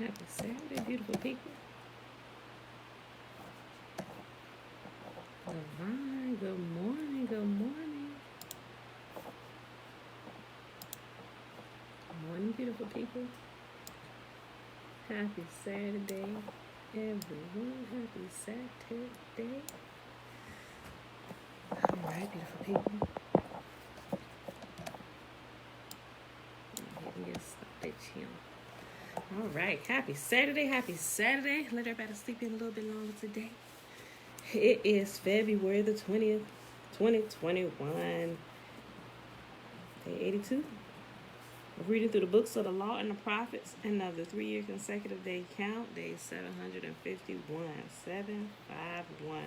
Happy Saturday, beautiful people. Divine, good morning, good morning. Good morning, beautiful people. Happy Saturday, everyone. Happy Saturday. All right, beautiful people. Go ahead and get started here. All right, happy Saturday, happy Saturday. Let everybody sleep in a little bit longer today. It is February the 20th, 2021, day 82. We're reading through the books of the law and the prophets, another 3-year consecutive day count, day 751, 751.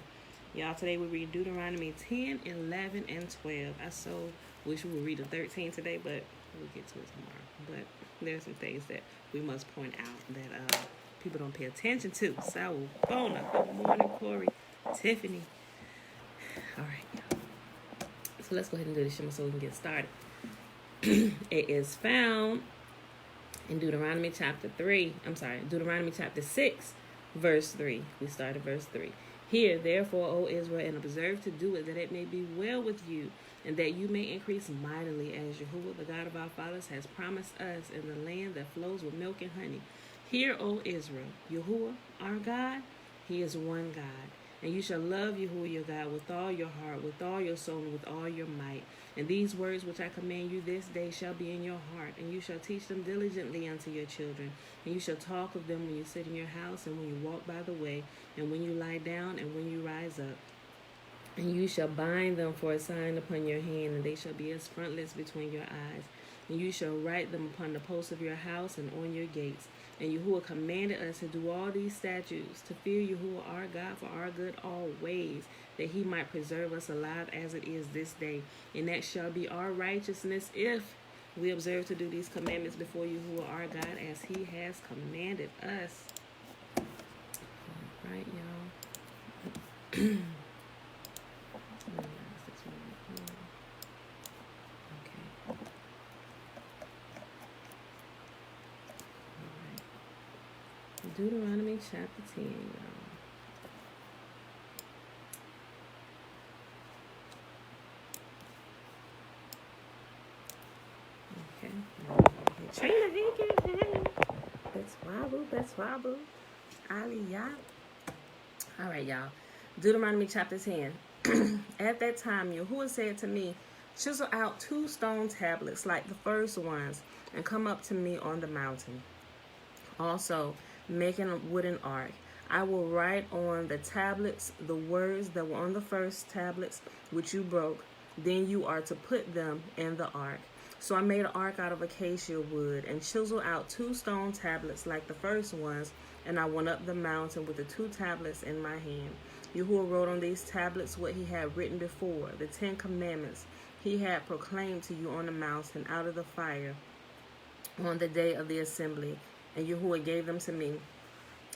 Y'all, today we read Deuteronomy 10, 11, and 12. I so wish we would read the 13 today, but we'll get to it tomorrow. But there's some things that we must point out that people don't pay attention to. So, Bona, good morning, Corey, Tiffany. All right, y'all. So let's go ahead and do this shimmer so we can get started. It is found in Deuteronomy chapter 6, verse 3. We start at verse 3. Hear, therefore, O Israel, and observe to do it, that it may be well with you, and that you may increase mightily, as Yahuwah, the God of our fathers, has promised us, in the land that flows with milk and honey. Hear, O Israel, Yahuwah, our God, He is one God. And you shall love Yahuwah your God with all your heart, with all your soul, and with all your might. And these words which I command you this day shall be in your heart, and you shall teach them diligently unto your children. And you shall talk of them when you sit in your house, and when you walk by the way, and when you lie down, and when you rise up. And you shall bind them for a sign upon your hand, and they shall be as frontlets between your eyes. And you shall write them upon the posts of your house and on your gates. And Yahuwah commanded us to do all these statutes, to fear Yahuwah our God for our good always, that He might preserve us alive as it is this day. And that shall be our righteousness if we observe to do these commandments before Yahuwah our God as He has commanded us. All right, y'all. Deuteronomy chapter 10, y'all. Okay. Trina Higgins. That's Wabu. Aliyah. All right, y'all. Deuteronomy chapter 10. At that time, Yahuwah said to me, chisel out 2 stone tablets like the first ones and come up to me on the mountain. Also, making a wooden ark. I will write on the tablets the words that were on the first tablets which you broke. Then you are to put them in the ark. So I made an ark out of acacia wood and chiseled out 2 stone tablets like the first ones, and I went up the mountain with the 2 tablets in my hand. Yahuwah wrote on these tablets what He had written before, the 10 commandments He had proclaimed to you on the mountain out of the fire on the day of the assembly. And Yahuwah gave them to me.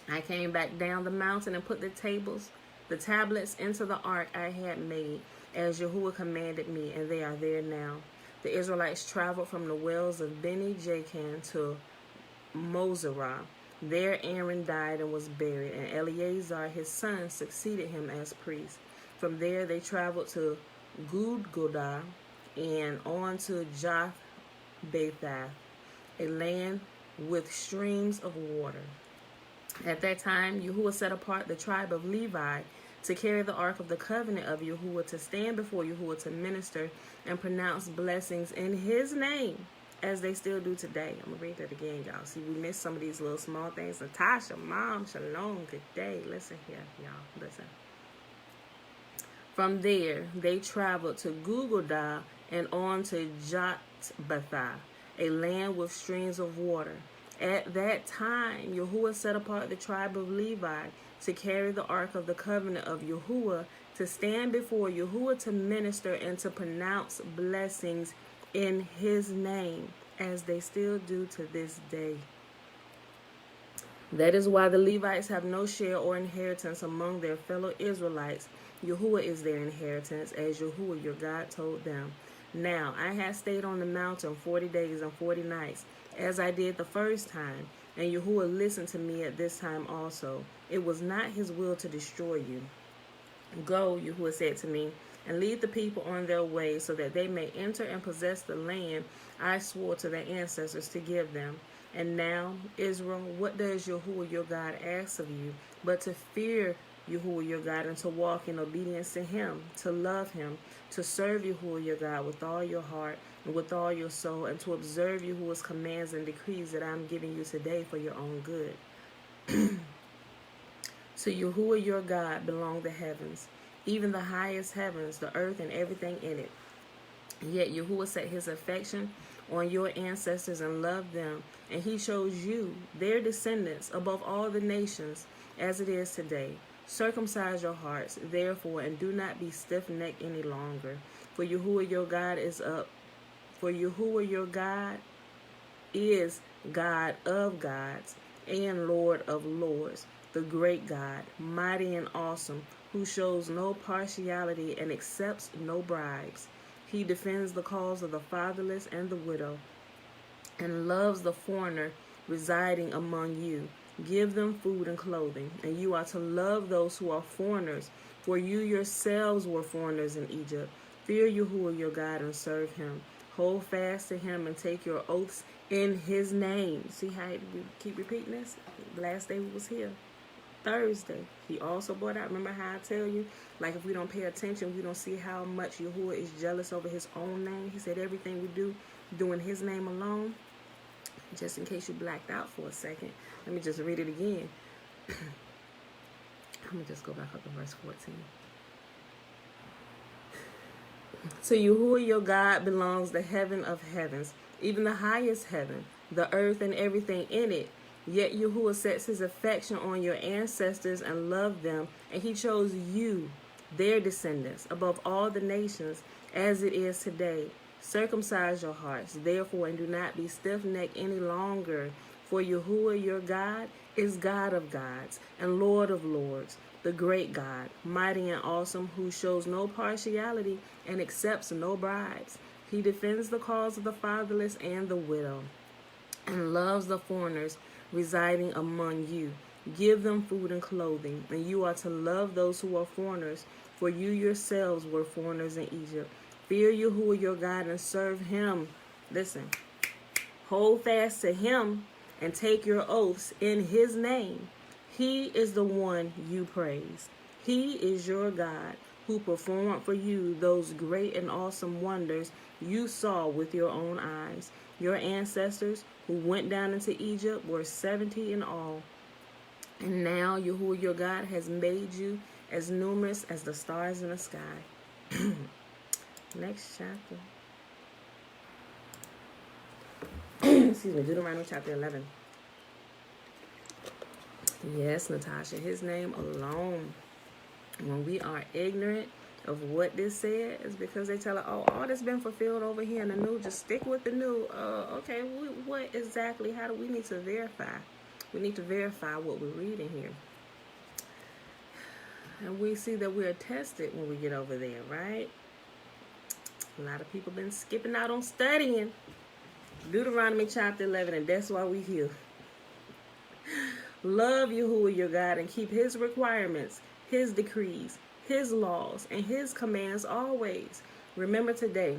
I came back down the mountain and put the tablets into the ark I had made, as Yahuwah commanded me, and they are there now. The Israelites traveled from the wells of Beni Jacan to Mosera. There Aaron died and was buried, and Eleazar his son succeeded him as priest. From there they traveled to Gudgodah and on to Jothbathath, a land with streams of water. At that time, Yahuwah set apart the tribe of Levi to carry the ark of the covenant of Yahuwah, to stand before Yahuwah to minister and pronounce blessings in His name, as they still do today. I'm going to read that again, y'all. See, we missed some of these little small things. Natasha, Mom, Shalom, good day. Listen here, y'all. Listen. From there, they traveled to Gudgodah and on to Jotbatha, a land with streams of water. At that time, Yahuwah set apart the tribe of Levi to carry the ark of the covenant of Yahuwah, to stand before Yahuwah to minister and to pronounce blessings in His name, as they still do to this day. That is why the Levites have no share or inheritance among their fellow Israelites. Yahuwah is their inheritance, as Yahuwah your God told them. Now I had stayed on the mountain 40 days and 40 nights, as I did the first time. And Yahuwah listened to me at this time also. It was not his will to destroy you. Go, Yahuwah said to me, and lead the people on their way so that they may enter and possess the land I swore to their ancestors to give them. And now, Israel, what does Yahuwah your God ask of you but to fear Yahuwah your God and to walk in obedience to him, to love him, to serve Yahuwah your God with all your heart and with all your soul, and to observe Yahuwah's commands and decrees that I am giving you today for your own good. To Yahuwah your God belong the heavens, even the highest heavens, the earth and everything in it. Yet Yahuwah set his affection on your ancestors and loved them, and he chose you, their descendants, above all the nations, as it is today. Circumcise your hearts, therefore, and do not be stiff-necked any longer. For Yahuwah your God is up. For Yahuwah your God is God of gods and Lord of lords, the great God, mighty and awesome, who shows no partiality and accepts no bribes. He defends the cause of the fatherless and the widow, and loves the foreigner residing among you. Give them food and clothing, and you are to love those who are foreigners, for you yourselves were foreigners in Egypt. Fear Yahuwah your God and serve him. Hold fast to him and take your oaths in his name. See how we keep repeating this? The last day we was here, Thursday. He also brought out, remember how I tell you, like if we don't pay attention, we don't see how much Yahuwah is jealous over his own name. He said everything we do in his name alone. Just in case you blacked out for a second, let me just read it again. Let me just go back up to verse 14. To Yahuwah your God belongs the heaven of heavens, even the highest heaven, the earth and everything in it. Yet Yahuwah sets his affection on your ancestors and loved them, and he chose you, their descendants, above all the nations, as it is today. Circumcise your hearts, therefore, and do not be stiff-necked any longer. For Yahuwah your God is God of gods and Lord of lords, the great God, mighty and awesome, who shows no partiality and accepts no bribes. He defends the cause of the fatherless and the widow, and loves the foreigners residing among you. Give them food and clothing, and you are to love those who are foreigners, for you yourselves were foreigners in Egypt. Fear Yahuwah your God and serve him. Listen, hold fast to him and take your oaths in his name. He is the one you praise. He is your God, who performed for you those great and awesome wonders you saw with your own eyes. Your ancestors who went down into Egypt were 70 in all. And now Yahuwah your God has made you as numerous as the stars in the sky. Next chapter. Excuse me, Deuteronomy Chapter 11. Yes, Natasha, his name alone. When we are ignorant of what this said, is because they tell us, oh, all that's been fulfilled over here in the new, just stick with the new. Okay, what exactly, how do we need to verify? We need to verify what we're reading here. And we see that we are tested when we get over there, right? A lot of people been skipping out on studying Deuteronomy chapter 11, and that's why we here. Love Yahuwah your God and keep his requirements, his decrees, his laws, and his commands always. Remember today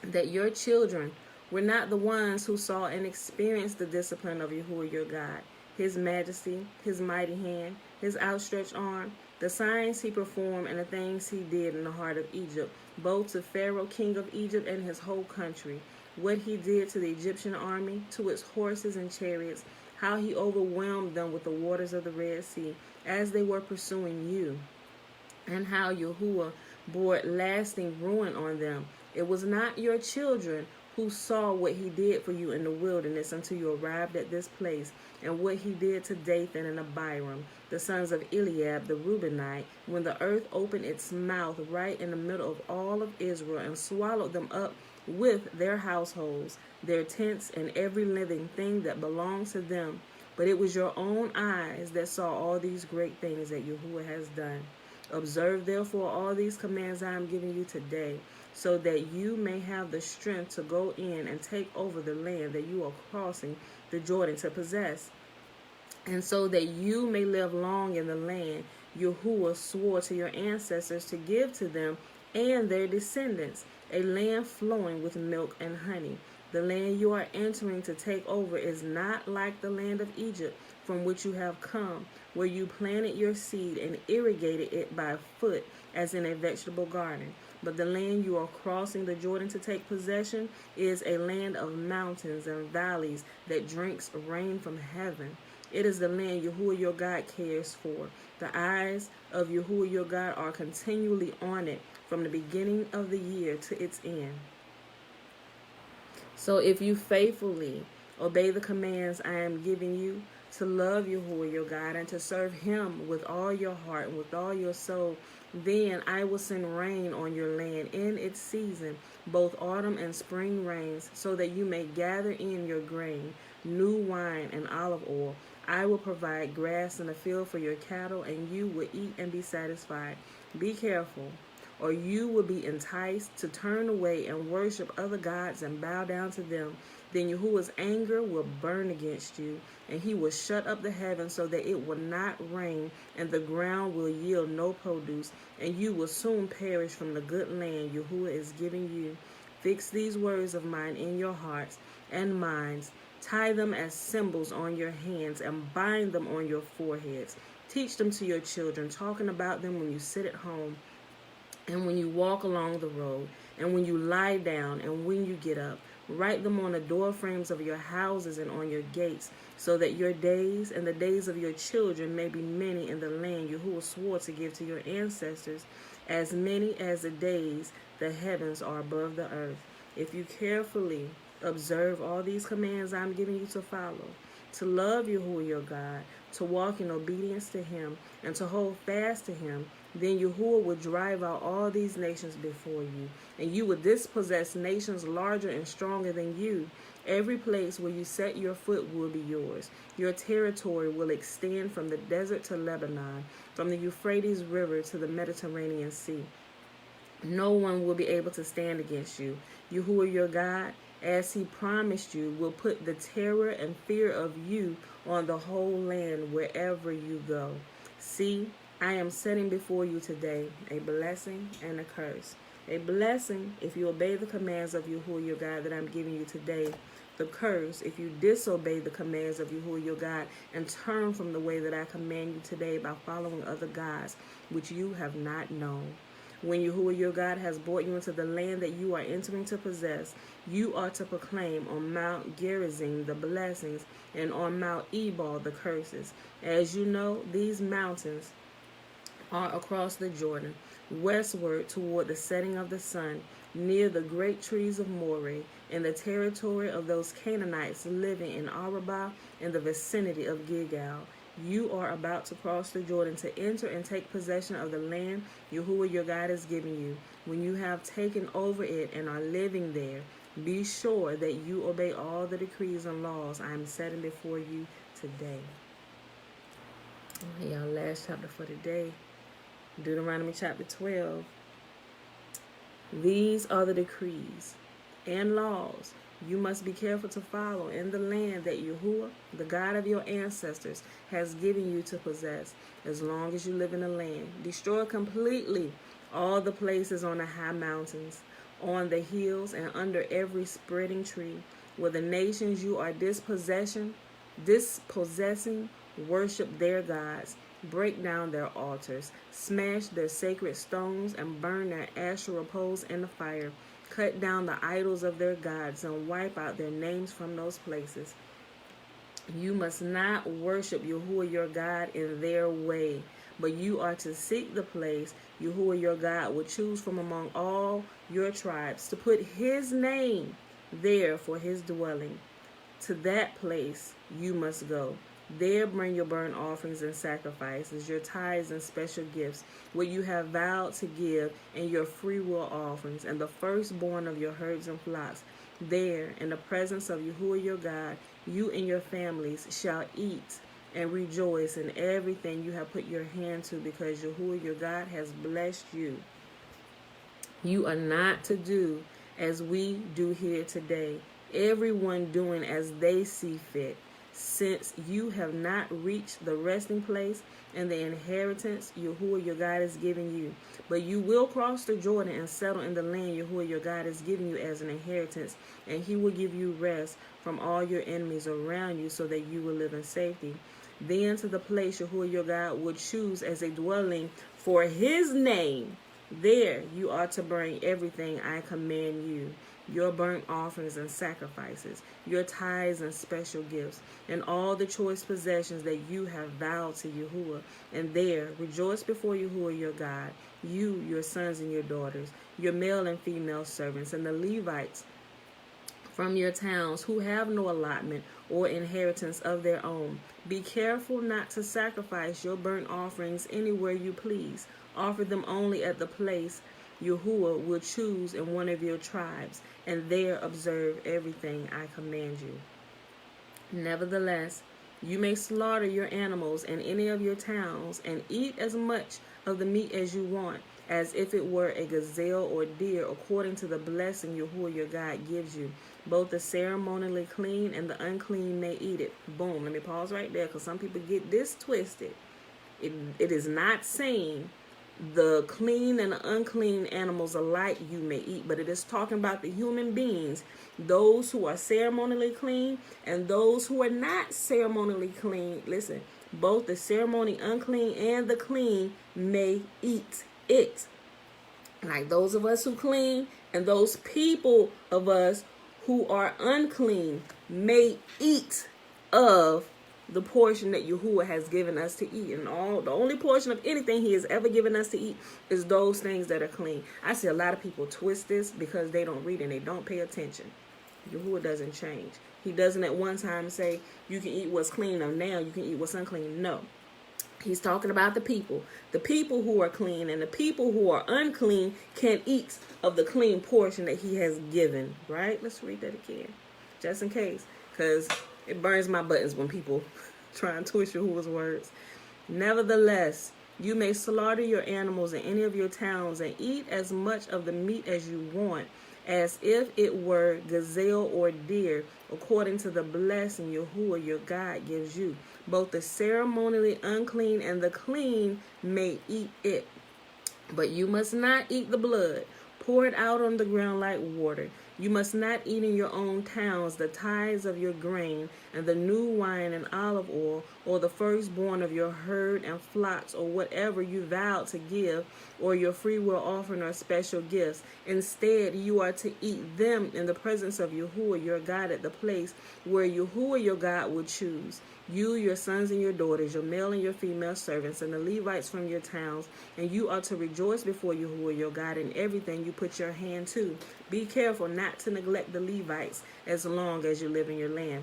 that your children were not the ones who saw and experienced the discipline of Yahuwah your God, his majesty, his mighty hand, his outstretched arm, the signs he performed, and the things he did in the heart of Egypt, both to Pharaoh, king of Egypt, and his whole country, what he did to the Egyptian army, to its horses and chariots, how he overwhelmed them with the waters of the Red Sea as they were pursuing you, and how Yahuwah bore lasting ruin on them. It was not your children who saw what he did for you in the wilderness until you arrived at this place, and what he did to Dathan and Abiram, the sons of Eliab the Reubenite, when the earth opened its mouth right in the middle of all of Israel and swallowed them up with their households, their tents, and every living thing that belonged to them. But it was your own eyes that saw all these great things that Yahuwah has done. Observe therefore all these commands I am giving you today, so that you may have the strength to go in and take over the land that you are crossing the Jordan to possess, and so that you may live long in the land Yahuwah swore to your ancestors to give to them and their descendants, a land flowing with milk and honey. The land you are entering to take over is not like the land of Egypt from which you have come, where you planted your seed and irrigated it by foot as in a vegetable garden. But the land you are crossing the Jordan to take possession is a land of mountains and valleys that drinks rain from heaven. It is the land Yahuwah your God cares for. The eyes of Yahuwah your God are continually on it from the beginning of the year to its end. So if you faithfully obey the commands I am giving you, to love Yahuwah your God and to serve him with all your heart and with all your soul, then I will send rain on your land in its season, both autumn and spring rains, so that you may gather in your grain, new wine and olive oil. I will provide grass in the field for your cattle, and you will eat and be satisfied. Be careful, or you will be enticed to turn away and worship other gods and bow down to them. Then Yahuwah's anger will burn against you, and he will shut up the heavens so that it will not rain, and the ground will yield no produce, and you will soon perish from the good land Yahuwah is giving you. Fix these words of mine in your hearts and minds. Tie them as symbols on your hands and bind them on your foreheads. Teach them to your children, talking about them when you sit at home and when you walk along the road, and when you lie down and when you get up. Write them on the door frames of your houses and on your gates, so that your days and the days of your children may be many in the land Yahuwah swore to give to your ancestors, as many as the days the heavens are above the earth. If you carefully observe all these commands I am giving you to follow, to love Yahuwah your God, to walk in obedience to him, and to hold fast to him, then Yahuwah will drive out all these nations before you, and you will dispossess nations larger and stronger than you. Every place where you set your foot will be yours. Your territory will extend from the desert to Lebanon, from the Euphrates River to the Mediterranean Sea. No one will be able to stand against you. Yahuwah your God, as he promised you, will put the terror and fear of you on the whole land wherever you go. See, I am setting before you today a blessing and a curse. A blessing if you obey the commands of Yahuwah your God that I'm giving you today. The curse if you disobey the commands of Yahuwah your God and turn from the way that I command you today by following other gods which you have not known. When Yahuwah your God has brought you into the land that you are entering to possess, you are to proclaim on Mount Gerizim the blessings and on Mount Ebal the curses. As you know, these mountains are across the Jordan, westward toward the setting of the sun, near the great trees of Moreh, in the territory of those Canaanites living in Arabah in the vicinity of Gilgal. You are about to cross the Jordan to enter and take possession of the land Yahuwah your God is giving you. When you have taken over it and are living there, be sure that you obey all the decrees and laws I am setting before you today. Y'all, last chapter for today, Deuteronomy Chapter 12. These are the decrees and laws you must be careful to follow in the land that Yahuwah, the God of your ancestors, has given you to possess, as long as you live in the land. Destroy completely all the places on the high mountains, on the hills, and under every spreading tree, where the nations you are dispossessing worship their gods. Break down their altars, smash their sacred stones, and burn their Asherah poles in the fire. Cut down the idols of their gods and wipe out their names from those places. You must not worship Yahuwah your God in their way, but you are to seek the place Yahuwah your God will choose from among all your tribes to put his name there for his dwelling. To that place you must go. There bring your burnt offerings and sacrifices, your tithes and special gifts, what you have vowed to give, and your freewill offerings, and the firstborn of your herds and flocks. There, in the presence of Yahuwah your God, you and your families shall eat and rejoice in everything you have put your hand to, because Yahuwah your God has blessed you. You are not to do as we do here today, everyone doing as they see fit, since you have not reached the resting place and the inheritance Yahuwah your God is giving you. But you will cross the Jordan and settle in the land Yahuwah your God is giving you as an inheritance, and he will give you rest from all your enemies around you, so that you will live in safety. Then to the place Yahuwah your God will choose as a dwelling for his name, there you are to bring everything I command you, your burnt offerings and sacrifices, your tithes and special gifts, and all the choice possessions that you have vowed to Yahuwah. And there rejoice before Yahuwah your God, you, your sons and your daughters, your male and female servants, and the Levites from your towns who have no allotment or inheritance of their own. Be careful not to sacrifice your burnt offerings anywhere you please. Offer them only at the place Yahuwah will choose in one of your tribes, and there observe everything I command you. Nevertheless, you may slaughter your animals in any of your towns, and eat as much of the meat as you want, as if it were a gazelle or deer, according to the blessing Yahuwah your God gives you. Both the ceremonially clean and the unclean may eat it. Boom. Let me pause right there, because some people get this twisted. It is not saying the clean and the unclean animals alike you may eat, but it is talking about the human beings, those who are ceremonially clean and those who are not ceremonially clean. Listen, both the ceremony unclean and the clean may eat it. Like those of us who clean and those people of us who are unclean may eat of the portion that Yahuwah has given us to eat. And the only portion of anything he has ever given us to eat is those things that are clean. I see a lot of people twist this because they don't read and they don't pay attention. Yahuwah doesn't change. He doesn't at one time say you can eat what's clean, or now you can eat what's unclean. No. He's talking about the people who are clean, and the people who are unclean can eat of the clean portion that he has given, right? Let's read that again, just in case, because it burns my buttons when people try and twist Yahuwah's words. Nevertheless, you may slaughter your animals in any of your towns and eat as much of the meat as you want, as if it were gazelle or deer, according to the blessing Yahuwah your God gives you. Both the ceremonially unclean and the clean may eat it. But you must not eat the blood. Pour it out on the ground like water. You must not eat in your own towns the tithes of your grain, and the new wine and olive oil, or the firstborn of your herd and flocks, or whatever you vowed to give, or your freewill offering or special gifts. Instead, you are to eat them in the presence of Yahuwah your God at the place where Yahuwah your God will choose. You, your sons and your daughters, your male and your female servants, and the Levites from your towns, and you are to rejoice before Yahuwah your God in everything you put your hand to. Be careful not to neglect the Levites as long as you live in your land.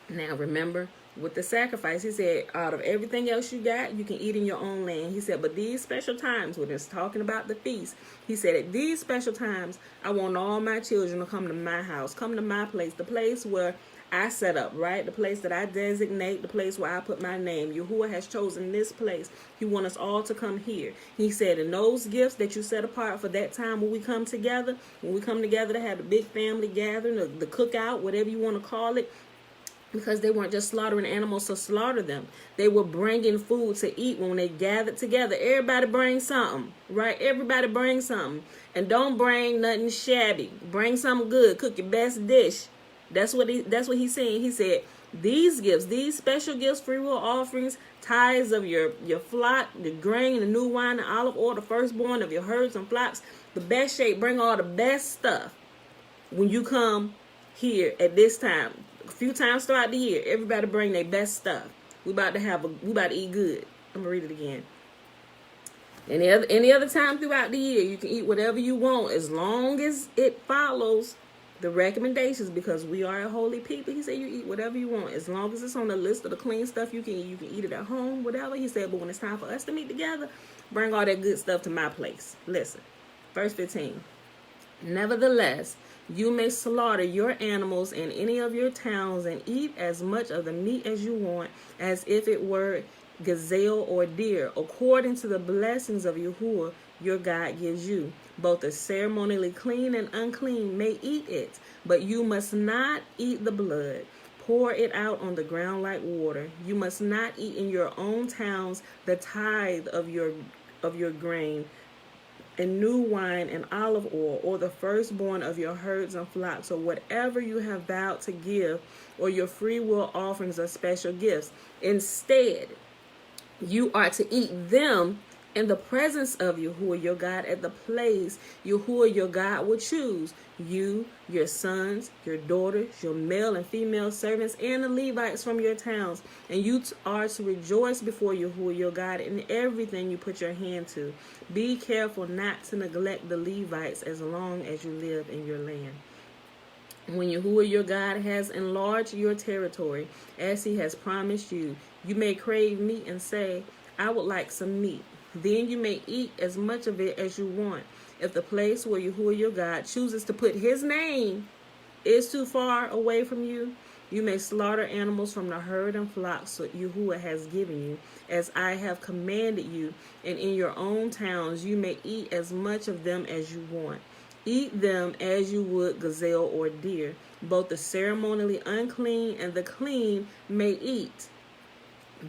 Now remember, with the sacrifice, he said, out of everything else you got, you can eat in your own land. He said, but these special times, when it's talking about the feast, he said, at these special times, I want all my children to come to my house, come to my place, the place where I set up, right? The place that I designate, the place where I put my name. Yahuwah has chosen this place. He wants us all to come here. He said, and those gifts that you set apart for that time when we come together to have the big family gathering, the cookout, whatever you want to call it, because they weren't just slaughtering animals to slaughter them. They were bringing food to eat when they gathered together. Everybody bring something, right? Everybody bring something. And don't bring nothing shabby. Bring something good. Cook your best dish. That's what he's saying. He said, these gifts, these special gifts, free will offerings, tithes of your flock, the grain, the new wine, the olive oil, the firstborn of your herds and flocks, the best shape, bring all the best stuff when you come here at this time. A few times throughout the year, everybody bring their best stuff. We about to eat good. I'm gonna read it again. Any other time throughout the year, you can eat whatever you want as long as it follows the recommendations, because we are a holy people. He said you eat whatever you want as long as it's on the list of the clean stuff you can eat. You can eat it at home, whatever. He said, but when it's time for us to meet together, bring all that good stuff to my place. Listen, verse 15. Nevertheless, You may slaughter your animals in any of your towns and eat as much of the meat as you want, as if it were gazelle or deer, according to the blessings of Yahuwah your God gives you. Both the ceremonially clean and unclean may eat it, but you must not eat the blood. Pour it out on the ground like water. You must not eat in your own towns the tithe of your grain, and new wine and olive oil, or the firstborn of your herds and flocks, or whatever you have vowed to give, or your free will offerings or special gifts. Instead, you are to eat them in the presence of Yahuwah your God at the place Yahuwah your God will choose. You, your sons, your daughters, your male and female servants, and the Levites from your towns. And you are to rejoice before Yahuwah your God in everything you put your hand to. Be careful not to neglect the Levites as long as you live in your land. When Yahuwah your God has enlarged your territory, as he has promised you, you may crave meat and say, I would like some meat. Then you may eat as much of it as you want. If the place where Yahuwah your God chooses to put his name is too far away from you, you may slaughter animals from the herd and flocks that Yahuwah has given you, as I have commanded you, and in your own towns you may eat as much of them as you want. Eat them as you would gazelle or deer. Both the ceremonially unclean and the clean may eat.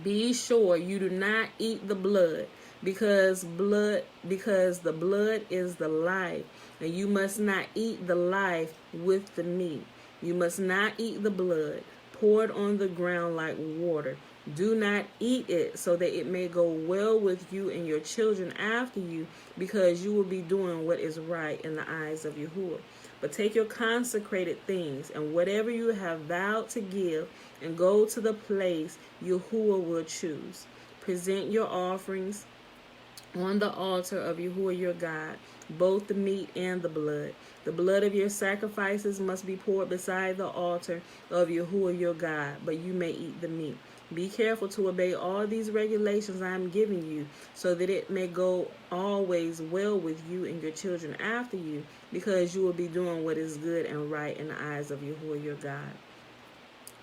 Be sure you do not eat the blood, because the blood is the life, and you must not eat the life with the meat. You must not eat the blood poured on the ground like water. Do not eat it, so that it may go well with you and your children after you, because you will be doing what is right in the eyes of Yahuwah. But take your consecrated things and whatever you have vowed to give, and go to the place Yahuwah will choose. Present your offerings on the altar of Yahuwah your God, both the meat and the blood. The blood of your sacrifices must be poured beside the altar of Yahuwah your God, but you may eat the meat. Be careful to obey all these regulations I am giving you, so that it may go always well with you and your children after you, because you will be doing what is good and right in the eyes of Yahuwah your God.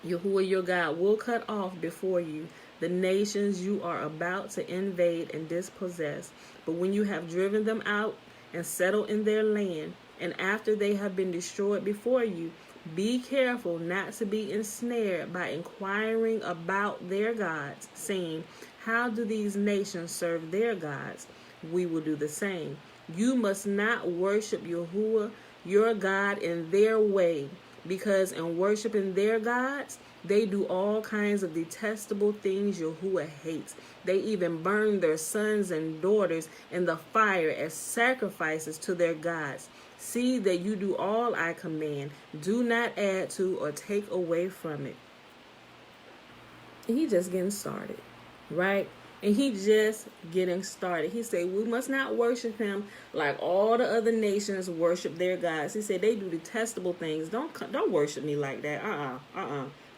Yahuwah your God will cut off before you the nations you are about to invade and dispossess. But when you have driven them out and settled in their land, and after they have been destroyed before you, be careful not to be ensnared by inquiring about their gods, saying, how do these nations serve their gods? We will do the same. You must not worship Yahuwah your God in their way, because in worshiping their gods, they do all kinds of detestable things Yahuwah hates. They even burn their sons and daughters in the fire as sacrifices to their gods. See that you do all I command. Do not add to or take away from it. And he just getting started, right? And he just getting started. He said, we must not worship him like all the other nations worship their gods. He said, they do detestable things. Don't worship me like that.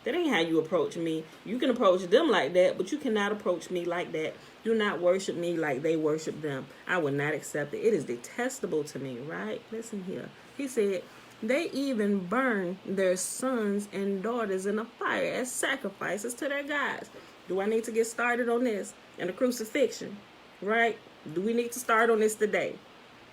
That ain't how you approach me. You can approach them like that, but you cannot approach me like that. Do not worship me like they worship them. I will not accept it. It is detestable to me, right? Listen here. He said, they even burn their sons and daughters in a fire as sacrifices to their gods. Do I need to get started on this? And the crucifixion, right? Do we need to start on this today?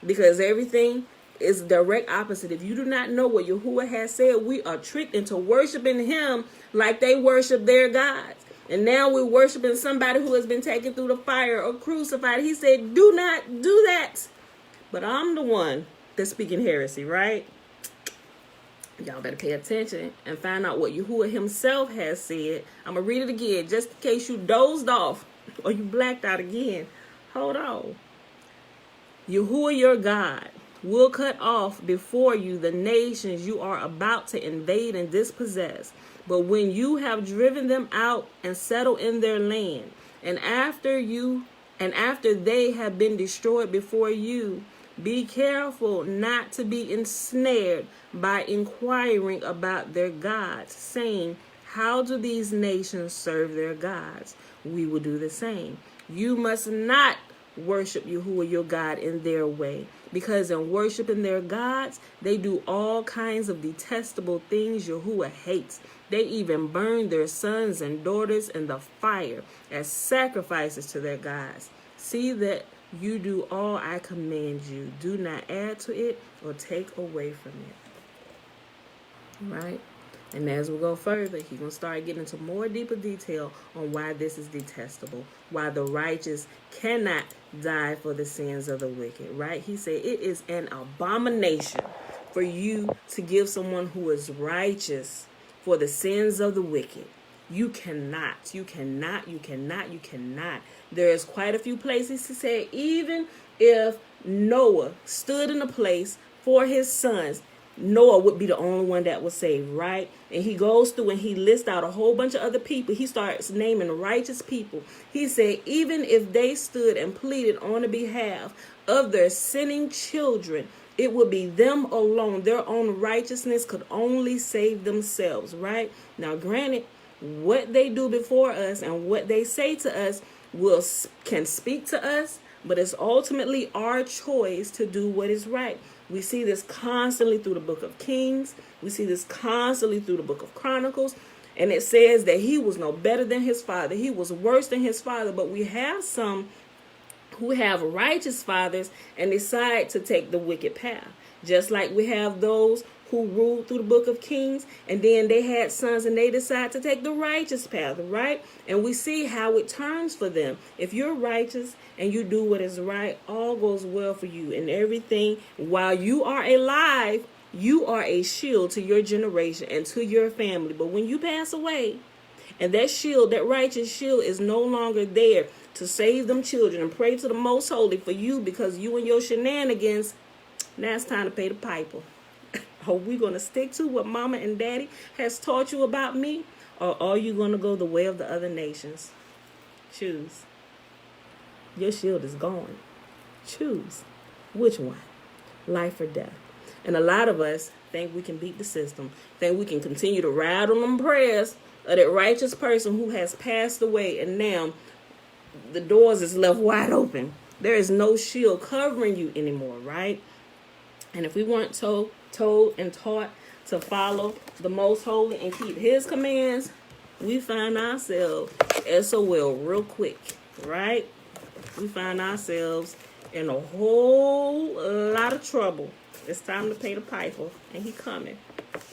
Because everything is direct opposite. If you do not know what Yahuwah has said, we are tricked into worshiping him like they worship their gods. And now we're worshiping somebody who has been taken through the fire or crucified. He said, do not do that. But I'm the one that's speaking heresy, right? Y'all better pay attention and find out what Yahuwah himself has said. I'm going to read it again just in case you dozed off or you blacked out again. Hold on. Yahuwah your God will cut off before you the nations you are about to invade and dispossess. But when you have driven them out and settled in their land, and after they have been destroyed before you, be careful not to be ensnared by inquiring about their gods, saying, how do these nations serve their gods? We will do the same. You must not worship Yahuwah your God in their way, because in worshiping their gods, they do all kinds of detestable things Yahuwah hates. They even burn their sons and daughters in the fire as sacrifices to their gods. See that you do all I command you. Do not add to it or take away from it. Right? And as we go further, he's going to start getting into more deeper detail on why this is detestable, why the righteous cannot die for the sins of the wicked, right? He said it is an abomination for you to give someone who is righteous for the sins of the wicked. You cannot. There's quite a few places he said even if Noah stood in a place for his sons, Noah would be the only one that was saved, right? And he goes through and he lists out a whole bunch of other people. He starts naming righteous people. He said even if they stood and pleaded on the behalf of their sinning children, it would be them alone. Their own righteousness could only save themselves, right? Now, granted, what they do before us and what they say to us can speak to us, but it's ultimately our choice to do what is right. We see this constantly through the book of Kings. We see this constantly through the book of Chronicles. And it says that he was no better than his father. He was worse than his father. But we have some who have righteous fathers and decide to take the wicked path. Just like we have those who ruled through the book of Kings, and then they had sons and they decide to take the righteous path, right? And we see how it turns for them. If you're righteous and you do what is right, all goes well for you and everything. While you are alive, you are a shield to your generation and to your family. But when you pass away, and that shield, that righteous shield, is no longer there to save them children and pray to the Most Holy for you because you and your shenanigans, now it's time to pay the piper. Are we going to stick to what mama and daddy has taught you about me? Or are you going to go the way of the other nations? Choose. Your shield is gone. Choose. Which one? Life or death? And a lot of us think we can beat the system. Think we can continue to ride on them prayers of that righteous person who has passed away. And now the doors is left wide open. There is no shield covering you anymore, right? And if we weren't told and taught to follow the Most Holy and keep his commands, we find ourselves SOL real quick, right? We find ourselves in a whole lot of trouble. It's time to pay the piper, and he coming.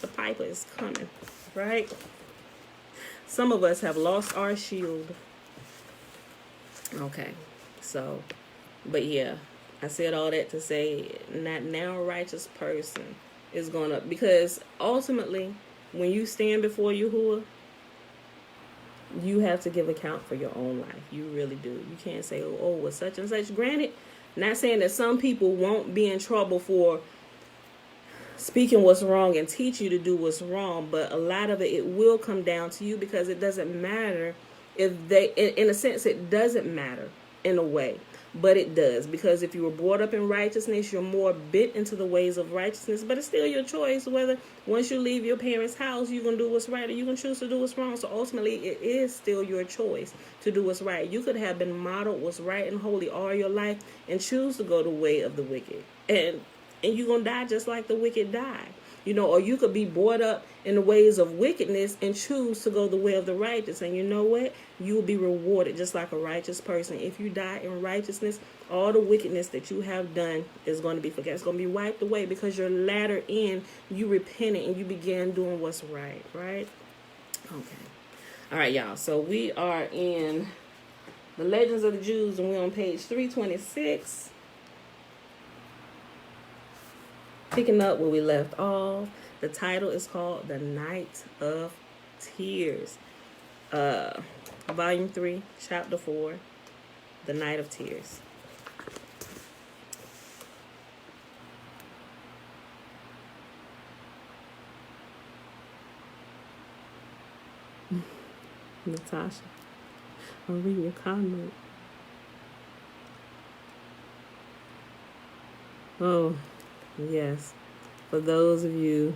The piper is coming, right? Some of us have lost our shield. Okay, so, but yeah, I said all that to say, not now a righteous person is going to, because ultimately, when you stand before Yahuwah, you have to give account for your own life. You really do. You can't say, oh, well, such and such. Granted, not saying that some people won't be in trouble for speaking what's wrong and teach you to do what's wrong, but a lot of it will come down to you, because it doesn't matter if they, in a sense, it doesn't matter in a way. But it does, because if you were brought up in righteousness, you're more bent into the ways of righteousness. But it's still your choice whether once you leave your parents' house, you're going to do what's right or you can choose to do what's wrong. So ultimately, it is still your choice to do what's right. You could have been modeled what's right and holy all your life and choose to go the way of the wicked. And you're going to die just like the wicked die. You know, or you could be brought up in the ways of wickedness and choose to go the way of the righteous. And you know what? You will be rewarded just like a righteous person. If you die in righteousness, all the wickedness that you have done is going to be forgotten. It's going to be wiped away, because your latter end, you repented and you began doing what's right, right? Okay. All right, y'all. So we are in the Legends of the Jews, and we're on page 326. Picking up where we left off. The title is called The Night of Tears. Volume 3, Chapter 4, The Night of Tears. Natasha, I'm reading your comment. Oh, yes. For those of you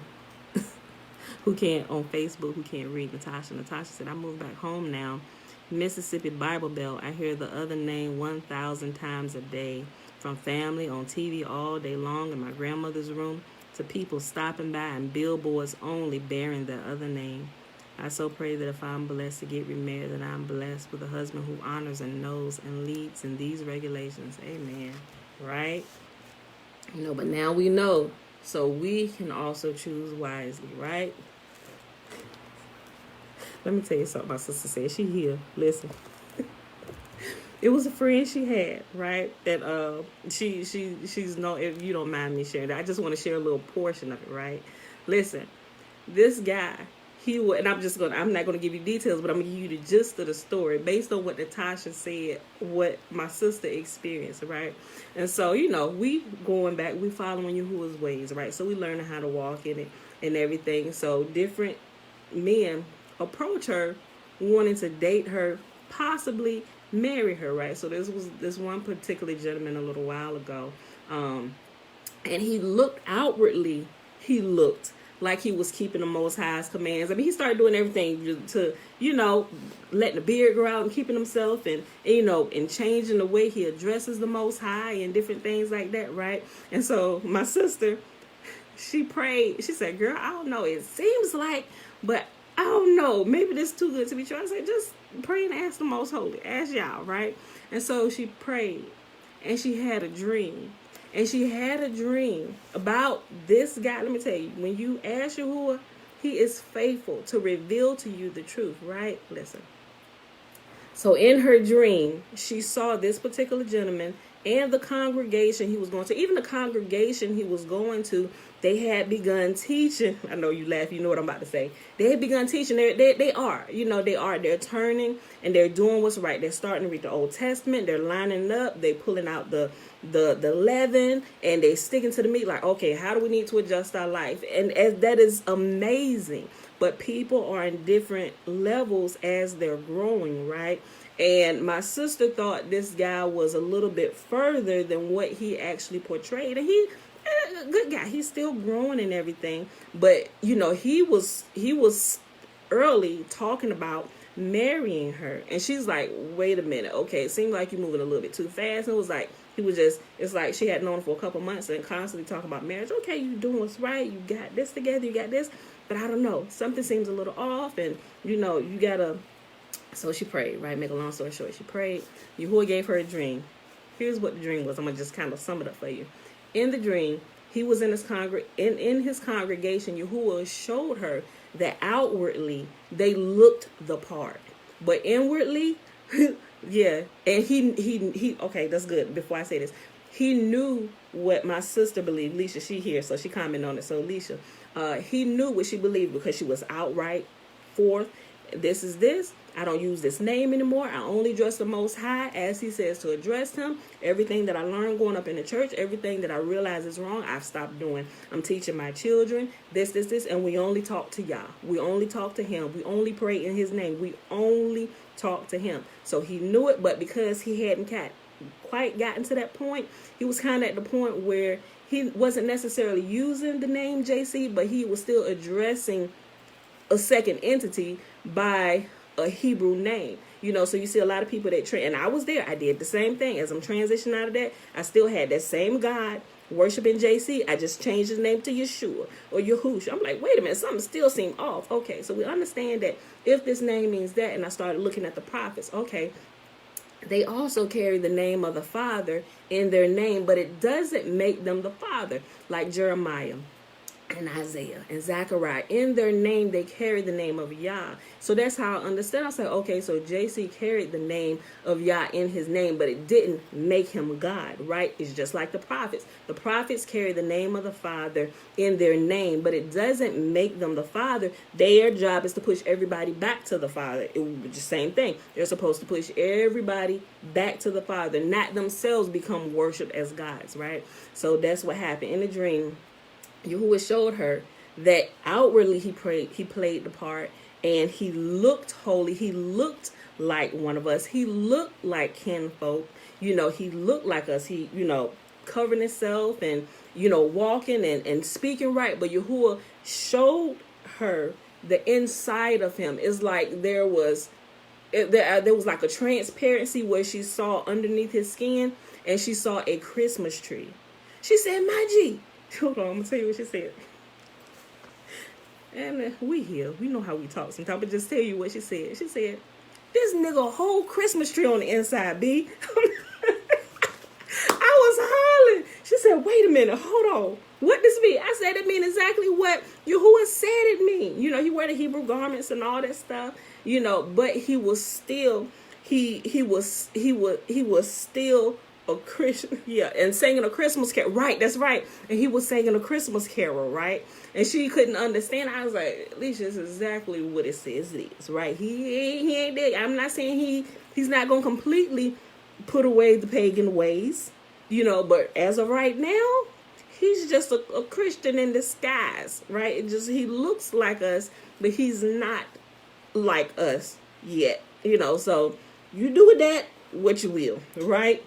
who can't, on Facebook, who can't read Natasha. Natasha said, I moved back home now. Mississippi Bible Belt. I hear the other name 1,000 times a day. from family on TV all day long in my grandmother's room to people stopping by and billboards only bearing the other name. I so pray that if I'm blessed to get remarried, that I'm blessed with a husband who honors and knows and leads in these regulations. Amen. Right? But now we know, so we can also choose wisely, right? Let me tell you something my sister said. She here. Listen. It was a friend she had, right? That she's no, if you don't mind me sharing that. I just want to share a little portion of it, right? Listen, this guy, and I'm not gonna give you details, but I'm gonna give you the gist of the story based on what Natasha said, what my sister experienced, right? And so, we going back, we following Yahuwah's ways, right? So we learning how to walk in it and everything. So different men approach her, wanting to date her, possibly marry her, right? So this one particular gentleman a little while ago, and he looked outwardly, like he was keeping the Most High's commands. I mean, he started doing everything to, letting the beard grow out and keeping himself and changing the way he addresses the Most High and different things like that, right? And so my sister, she prayed. She said, girl, I don't know. It seems like, but I don't know. Maybe this is too good to be true. I said, just pray and ask the Most Holy. Ask y'all, right? And so she prayed and she had a dream. And she had a dream about this guy. Let me tell you, when you ask Yahuwah, he is faithful to reveal to you the truth, right? Listen. So in her dream, she saw this particular gentleman and the congregation he was going to. Even the congregation he was going to, they had begun teaching. I know you laugh, you know what I'm about to say. They had begun teaching. They're turning and they're doing what's right. They're starting to read the Old Testament. They're lining up. They're pulling out the leaven and they sticking to the meat. Like, okay, how do we need to adjust our life? And that is amazing. But people are in different levels as they're growing, right? And my sister thought this guy was a little bit further than what he actually portrayed. And he, a good guy, he's still growing and everything. But, he was early talking about marrying her. And she's like, wait a minute. Okay, it seemed like you're moving a little bit too fast. And it was like, it's like she had known him for a couple months and constantly talking about marriage. Okay, you doing what's right. You got this together. You got this. But I don't know. Something seems a little off. And, you gotta. So she prayed, right? Make a long story short, she prayed. Yahuwah gave her a dream. Here's what the dream was. I'm going to just kind of sum it up for you. In the dream, he was in his congregation. Yahuwah showed her that outwardly they looked the part. But inwardly, yeah. And he okay, that's good. Before I say this, he knew what my sister believed. Leisha, she here, so she commented on it. So Leisha, he knew what she believed because she was outright forth. This is this. I don't use this name anymore. I only address the Most High as he says to address him. Everything that I learned growing up in the church, everything that I realize is wrong, I've stopped doing. I'm teaching my children this, and we only talk to Yah. We only talk to him. We only pray in his name. We only talk to him. So he knew it, but because he hadn't quite gotten to that point, he was kind of at the point where he wasn't necessarily using the name JC, but he was still addressing a second entity by a Hebrew name. So you see a lot of people that and I was there. I did the same thing. As I'm transitioning out of that, I still had that same God worshiping JC. I just changed his name to Yeshua or Yahushua. I'm like, wait a minute, something still seemed off. Okay, so we understand that if this name means that, and I started looking at the prophets, okay, they also carry the name of the Father in their name, but it doesn't make them the Father, like Jeremiah and Isaiah and Zechariah. In their name, they carry the name of Yah. So that's how I understand. I said, okay, so JC carried the name of Yah in his name, but it didn't make him God, right? It's just like the prophets. The prophets carry the name of the Father in their name, but it doesn't make them the Father. Their job is to push everybody back to the Father. It was the same thing. They're supposed to push everybody back to the Father, not themselves become worshipped as gods, right? So that's what happened in the dream. Yahuwah showed her that outwardly he played the part, and he looked holy. He looked like one of us. He looked like kinfolk. He looked like us. He, covering himself and, walking and speaking right. But Yahuwah showed her the inside of him. It's like there was like a transparency where she saw underneath his skin. and she saw a Christmas tree. She said, "My G," hold on, I'm gonna tell you what she said. And we here, we know how we talk sometimes, but just tell you what she said. She said, "This nigga a whole Christmas tree on the inside, B." I was hollering. She said, "Wait a minute, hold on. What does it mean?" I said, "It means exactly what Yahuwah said it mean. You know, he wear the Hebrew garments and all that stuff, you know, but he was still, he was still a Christian." Yeah, and singing a Christmas carol. Right, that's right. And he was singing a Christmas carol, right? And she couldn't understand. I was like, Alicia, it's exactly what it says it is, right? He ain't there. I'm not saying he's not going to completely put away the pagan ways, you know, but as of right now, he's just a Christian in disguise, right? It just, he looks like us, but he's not like us yet, you know. So you do with that what you will, right?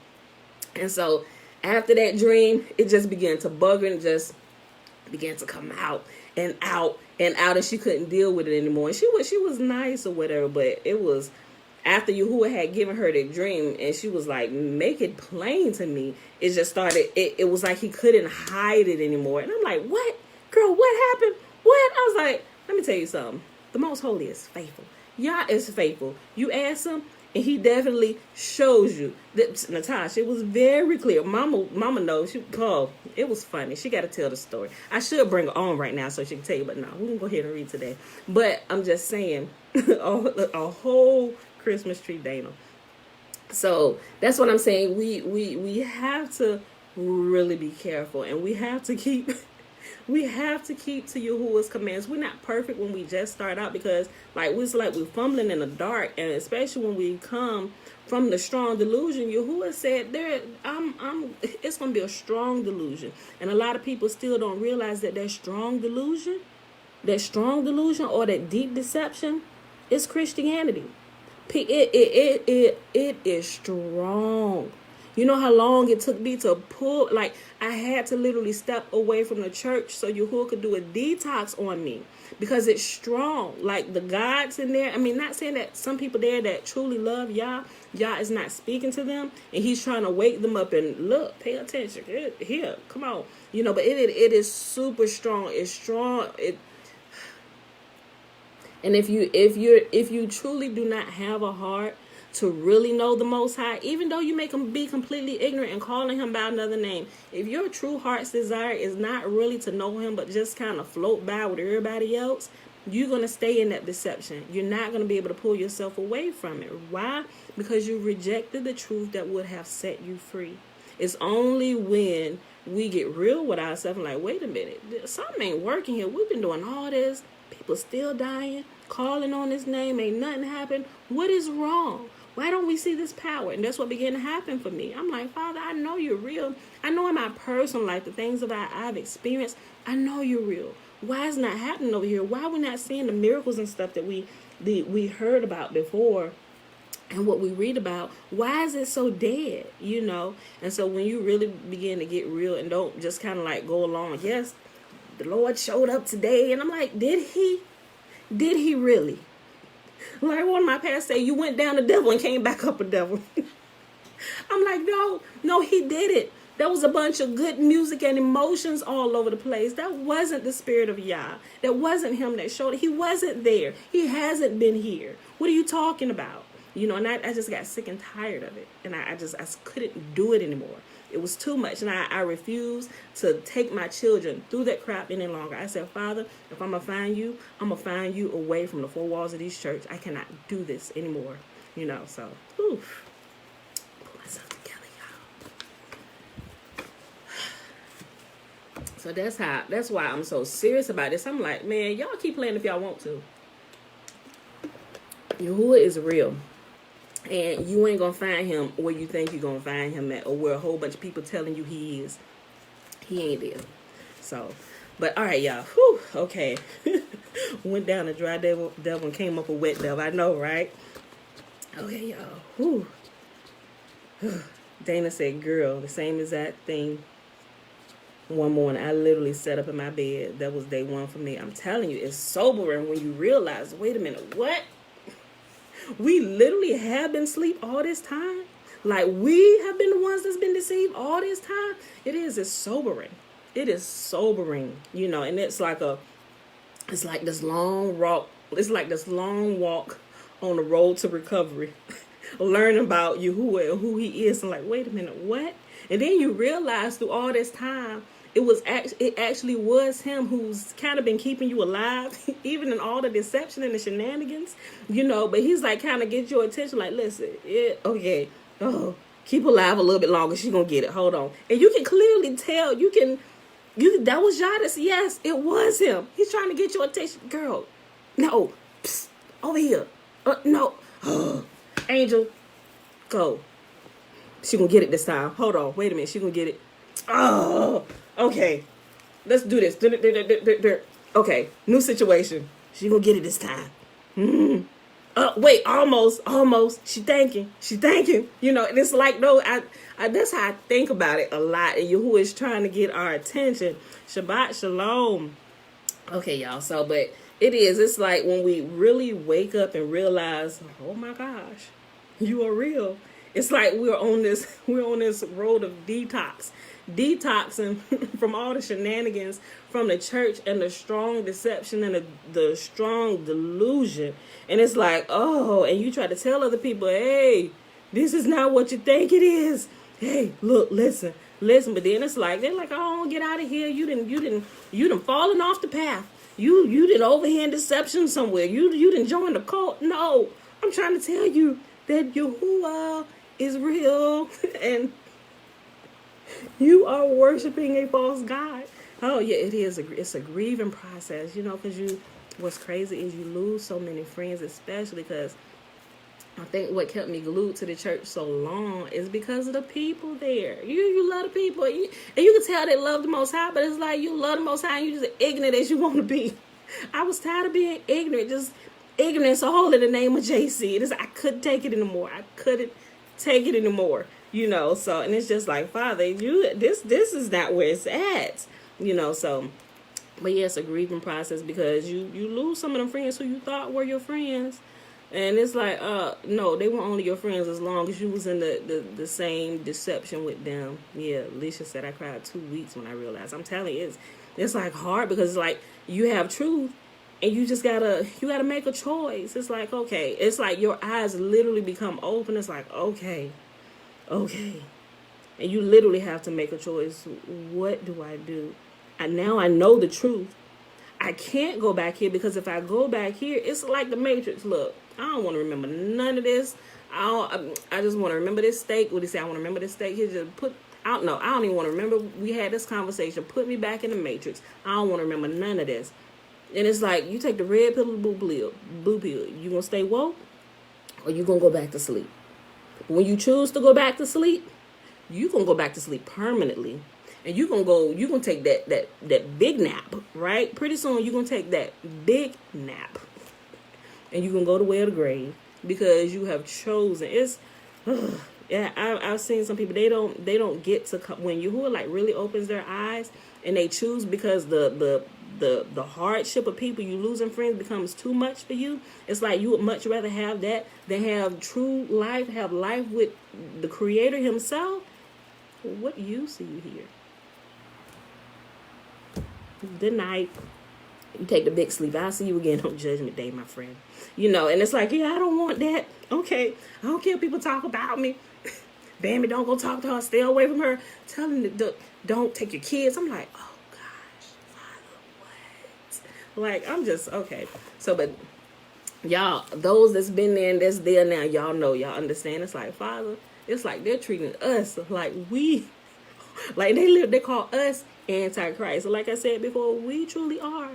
And so after that dream, it just began to bug her and just began to come out and out and out, and she couldn't deal with it anymore. And she was nice or whatever, but it was after Yahuwah had given her the dream, and she was like, "Make it plain to me." It just started. It was like he couldn't hide it anymore. And I'm like, "What, girl? What happened? What?" I was like, "Let me tell you something. The Most Holy is faithful. Yah is faithful. You ask him, and he definitely shows you." That, Natasha, it was very clear. Mama knows. It was funny. She got to tell the story. I should bring her on right now so she can tell you, but no, we're going to go ahead and read today. But I'm just saying, a whole Christmas tree, Dana. So that's what I'm saying. We have to really be careful, and we have to keep to Yahuwah's commands. We're not perfect when we just start out, because we're fumbling in the dark, and especially when we come from the strong delusion. Yahuwah said it's gonna be a strong delusion, and a lot of people still don't realize that strong delusion or that deep deception is Christianity. It is strong. You know how long it took me to pull, I had to literally step away from the church so Yahuwah could do a detox on me, because it's strong. Like the gods in there, I mean, not saying that some people there that truly love Yah is not speaking to them, and he's trying to wake them up and look, pay attention, here, come on. You know, but it is super strong. It's strong. And if you truly do not have a heart to really know the Most High, even though you may be completely ignorant and calling him by another name, if your true heart's desire is not really to know him, but just kind of float by with everybody else, you're going to stay in that deception. You're not going to be able to pull yourself away from it. Why? Because you rejected the truth that would have set you free. It's only when we get real with ourselves and wait a minute, something ain't working here. We've been doing all this. People still dying, calling on his name. Ain't nothing happened. What is wrong? Why don't we see this power? And that's what began to happen for me. I'm like, Father, I know you're real. I know in my personal life, the things that I've experienced, I know you're real. Why is it not happening over here? Why are we not seeing the miracles and stuff that we heard about before and what we read about? Why is it so dead, you know? And so when you really begin to get real and don't just kind of go along, yes, the Lord showed up today. And I'm like, did he? Did he really? Like one of my pastors say, you went down the devil and came back up a devil. I'm like, no, he did it. There was a bunch of good music and emotions all over the place. That wasn't the spirit of Yah. That wasn't him that showed it. He wasn't there. He hasn't been here. What are you talking about? You know, and I just got sick and tired of it. And I couldn't do it anymore. It was too much. And I refused to take my children through that crap any longer. I said, Father, if I'm going to find you, I'm going to find you away from the four walls of these church. I cannot do this anymore. You know, so, oof. Pull myself together, y'all. So that's why I'm so serious about this. I'm like, man, y'all keep playing if y'all want to. Yahuwah is real. And you ain't going to find him where you think you're going to find him at, or where a whole bunch of people telling you he is. He ain't there. So, but all right, y'all. Whew, okay. Went down a dry devil and came up a wet devil. I know, right? Okay, y'all. Whew. Dana said, girl, the same exact thing. One morning, I literally sat up in my bed. That was day one for me. I'm telling you, it's sobering when you realize, wait a minute, what? We literally have been asleep all this time. Like, we have been the ones that's been deceived all this time. It's sobering. It is sobering, and it's like this long walk. It's like this long walk on the road to recovery. Learn about Yahuwah and who he is, and like, wait a minute, what? And then you realize through all this time, it actually was him who's kind of been keeping you alive, even in all the deception and the shenanigans, but he's like kind of get your attention, like, listen, okay, keep alive a little bit longer, she's gonna get it, hold on. And you can clearly tell, that was Jadis, yes, it was him. He's trying to get your attention, girl, no, psst, over here, no, Angel, go. She gonna get it this time. Hold on, wait a minute, she gonna get it. Oh, okay. Let's do this. Okay, new situation. She gonna get it this time. Wait, almost. She thinking. And it's like, no, I that's how I think about it a lot. And Yahuwah is trying to get our attention. Shabbat shalom. Okay, y'all. So, but it's like when we really wake up and realize, oh my gosh, you are real. It's like we're on this road of detoxing from all the shenanigans from the church and the strong deception and the strong delusion. And it's like, and you try to tell other people, hey, this is not what you think it is. Hey, look, listen. But then it's like, they're like, oh, get out of here. You didn't fallen off the path. You didn't overhand deception somewhere. You didn't join the cult. No, I'm trying to tell you that Yahuwah is real, and you are worshiping a false god. Oh yeah, it is. It's a grieving process, because what's crazy is you lose so many friends, especially because I think what kept me glued to the church so long is because of the people there. You love the people, and you can tell they love the Most High, but it's like you love the Most High and you just ignorant as you want to be. I was tired of being ignorant, just ignorance all in the name of JC. I couldn't take it anymore. So, and it's just like, Father, this is not where it's at, so, but yeah, it's a grieving process because you lose some of them friends who you thought were your friends, and it's like, no, they were only your friends as long as you was in the same deception with them. Yeah, Alicia said I cried 2 weeks when I realized. I'm telling you, it's like hard because it's like you have truth, and you just gotta make a choice. It's like, okay, it's like your eyes literally become open. It's like, okay, and you literally have to make a choice. What do I do? And now I know the truth. I can't go back here because if I go back here, it's like the Matrix. Look, I don't want to remember none of this. I just want to remember this steak. What do you say? I want to remember this steak. He just I don't even want to remember we had this conversation. Put me back in the Matrix. I don't want to remember none of this. And it's like, you take the red pill or the blue pill. You gonna stay woke, or you gonna go back to sleep? When you choose to go back to sleep, you gonna go back to sleep permanently, and you gonna take that big nap, right? Pretty soon you gonna take that big nap, and you gonna go the way of the grave because you have chosen. Yeah, I've seen some people, they don't get to come when Yahuwah like really opens their eyes and they choose, because the hardship of people, you losing friends, becomes too much for you. It's like you would much rather have that than have true life, have life with the Creator himself. What use are you here? Good night. You take the big sleep. I'll see you again on Judgment Day, my friend. And it's like, yeah, I don't want that. Okay, I don't care if people talk about me. Bambi, don't go talk to her. Stay away from her. Tell them don't take your kids. I'm like, oh gosh, Father, what? Like, I'm just, okay. So, but y'all, those that's been there and that's there now, y'all know, y'all understand. It's like, Father, it's like they're treating us like they call us Antichrist. Like I said before, we truly are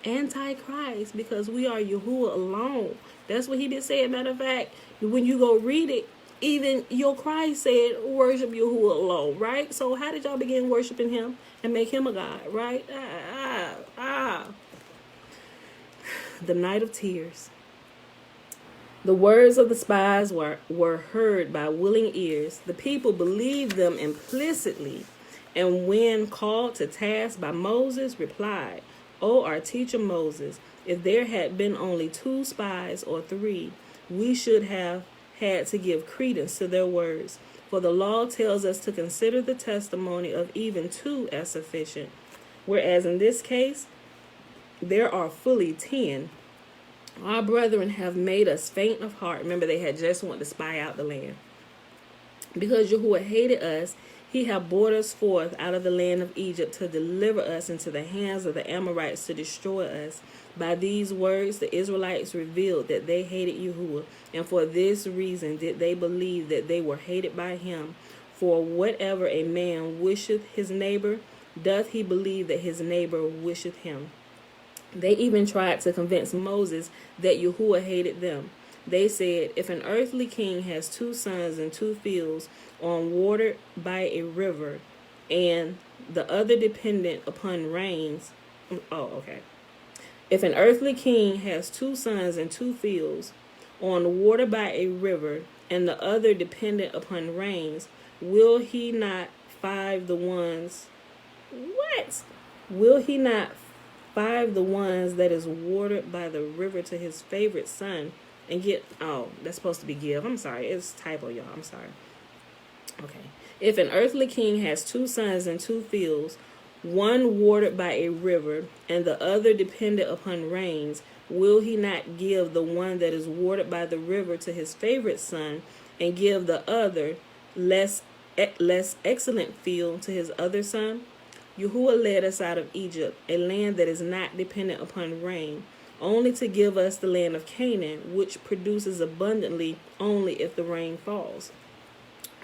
Antichrist because we are Yahuwah alone. That's what he did say. Matter of fact, when you go read it, even your Christ said, worship Yahuwah alone, right? So how did y'all begin worshiping him and make him a God, right? The night of tears. The words of the spies were heard by willing ears. The people believed them implicitly, and when called to task by Moses, replied, "O our teacher Moses, if there had been only 2 spies or 3, we should have had to give credence to their words. For the law tells us to consider the testimony of even two as sufficient, whereas in this case, there are fully 10. Our brethren have made us faint of heart. Remember, they had just wanted to spy out the land. Because Yahuwah hated us, he hath brought us forth out of the land of Egypt to deliver us into the hands of the Amorites to destroy us. By these words, the Israelites revealed that they hated Yahuwah, and for this reason did they believe that they were hated by him. For whatever a man wisheth his neighbor, doth he believe that his neighbor wisheth him. They even tried to convince Moses that Yahuwah hated them. They said, if an earthly king has 2 sons in 2 fields on water by a river, and the other dependent upon rains. If an earthly king has 2 sons in 2 fields on water by a river, and the other dependent upon rains, will he not five the ones? What? Will he not five the ones that is watered by the river to his favorite son? And get, that's supposed to be give. I'm sorry. It's typo, y'all. I'm sorry. Okay. If an earthly king has 2 sons in 2 fields, one watered by a river, and the other dependent upon rains, will he not give the one that is watered by the river to his favorite son, and give the other less excellent field to his other son? Yahuwah led us out of Egypt, a land that is not dependent upon rain, only to give us the land of Canaan, which produces abundantly only if the rain falls.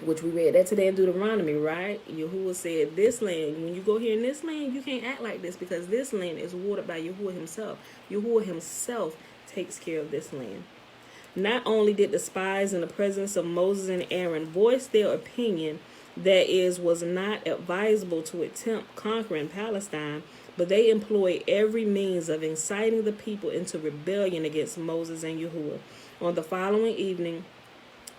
Which we read that today in Deuteronomy, right? Yahuwah said, this land, when you go here in this land, you can't act like this, because this land is watered by Yahuwah himself. Yahuwah himself takes care of this land. Not only did the spies in the presence of Moses and Aaron voice their opinion that it was not advisable to attempt conquering Palestine, but they employed every means of inciting the people into rebellion against Moses and Yahuwah. On the following evening,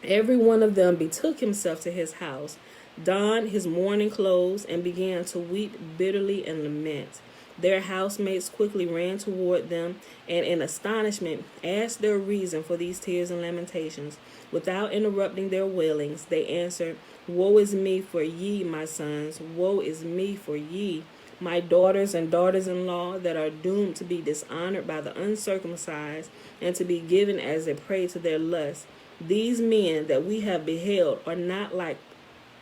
every one of them betook himself to his house, donned his mourning clothes, and began to weep bitterly and lament. Their housemates quickly ran toward them, and in astonishment asked their reason for these tears and lamentations. Without interrupting their wailings, they answered, Woe is me for ye, my sons! Woe is me for ye, my daughters and daughters-in-law, that are doomed to be dishonored by the uncircumcised, and to be given as a prey to their lust. These men that we have beheld are not like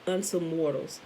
unto mortals.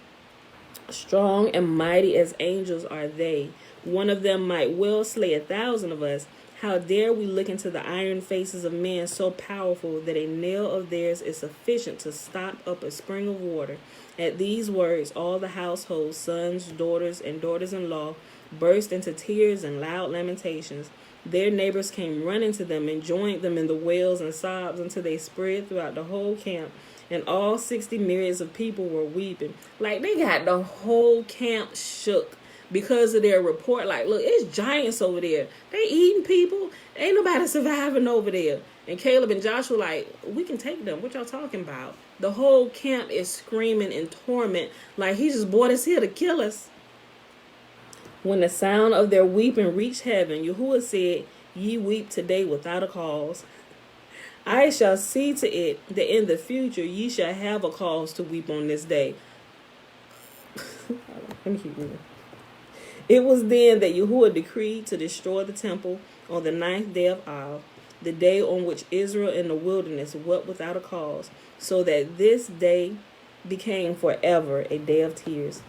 Strong and mighty as angels are they. One of them might well slay 1,000 of us. How dare we look into the iron faces of men so powerful that a nail of theirs is sufficient to stop up a spring of water? At these words, all the household, sons, daughters, and daughters-in-law, burst into tears and loud lamentations. Their neighbors came running to them and joined them in the wails and sobs until they spread throughout the whole camp. And all 60 myriads of people were weeping. Like, they got the whole camp shook because of their report. Like, look, it's giants over there. They eating people. Ain't nobody surviving over there. And Caleb and Joshua like, we can take them. What y'all talking about? The whole camp is screaming in torment. Like, he just brought us here to kill us. When the sound of their weeping reached heaven, Yahuwah said, Ye weep today without a cause. I shall see to it that in the future ye shall have a cause to weep on this day. Let me keep reading. It was then that Yahuwah decreed to destroy the temple on the 9th day of Av, the day on which Israel in the wilderness wept without a cause, so that this day became forever a day of tears.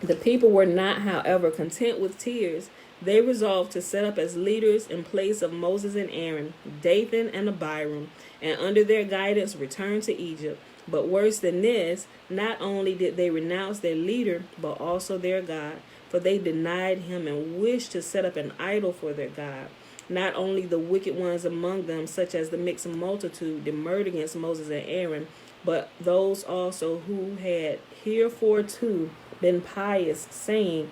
The people were not, however, content with tears. They resolved to set up as leaders in place of Moses and Aaron, Dathan and Abiram, and under their guidance return to Egypt. But worse than this, not only did they renounce their leader, but also their God, for they denied him and wished to set up an idol for their God. Not only the wicked ones among them, such as the mixed multitude, demurred against Moses and Aaron, but those also who had heretofore been pious, saying,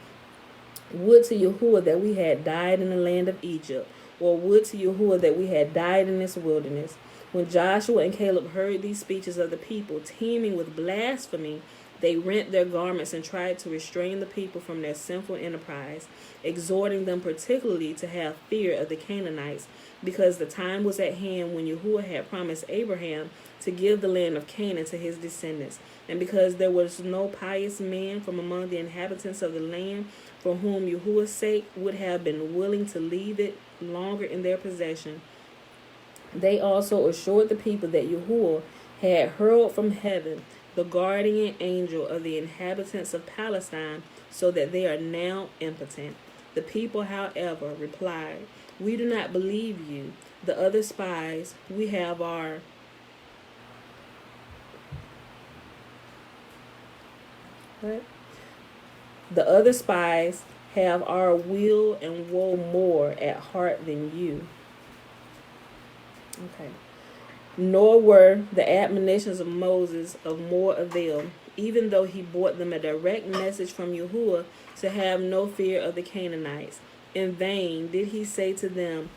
Would to Yahuwah that we had died in the land of Egypt, or would to Yahuwah that we had died in this wilderness. When Joshua and Caleb heard these speeches of the people, teeming with blasphemy, They rent their garments and tried to restrain the people from their sinful enterprise, exhorting them particularly to have fear of the Canaanites, because the time was at hand when Yahuwah had promised Abraham to give the land of Canaan to his descendants, and because there was no pious man from among the inhabitants of the land for whom Yahuwah's sake would have been willing to leave it longer in their possession. They also assured the people that Yahuwah had hurled from heaven the guardian angel of the inhabitants of Palestine, so that they are now impotent. The people, however, replied, "We do not believe you. The other spies we have are..." What? "The other spies have our weal and woe more at heart than you." Okay. Nor were the admonitions of Moses of more avail, even though he brought them a direct message from Yahuwah to have no fear of the Canaanites. In vain did he say to them,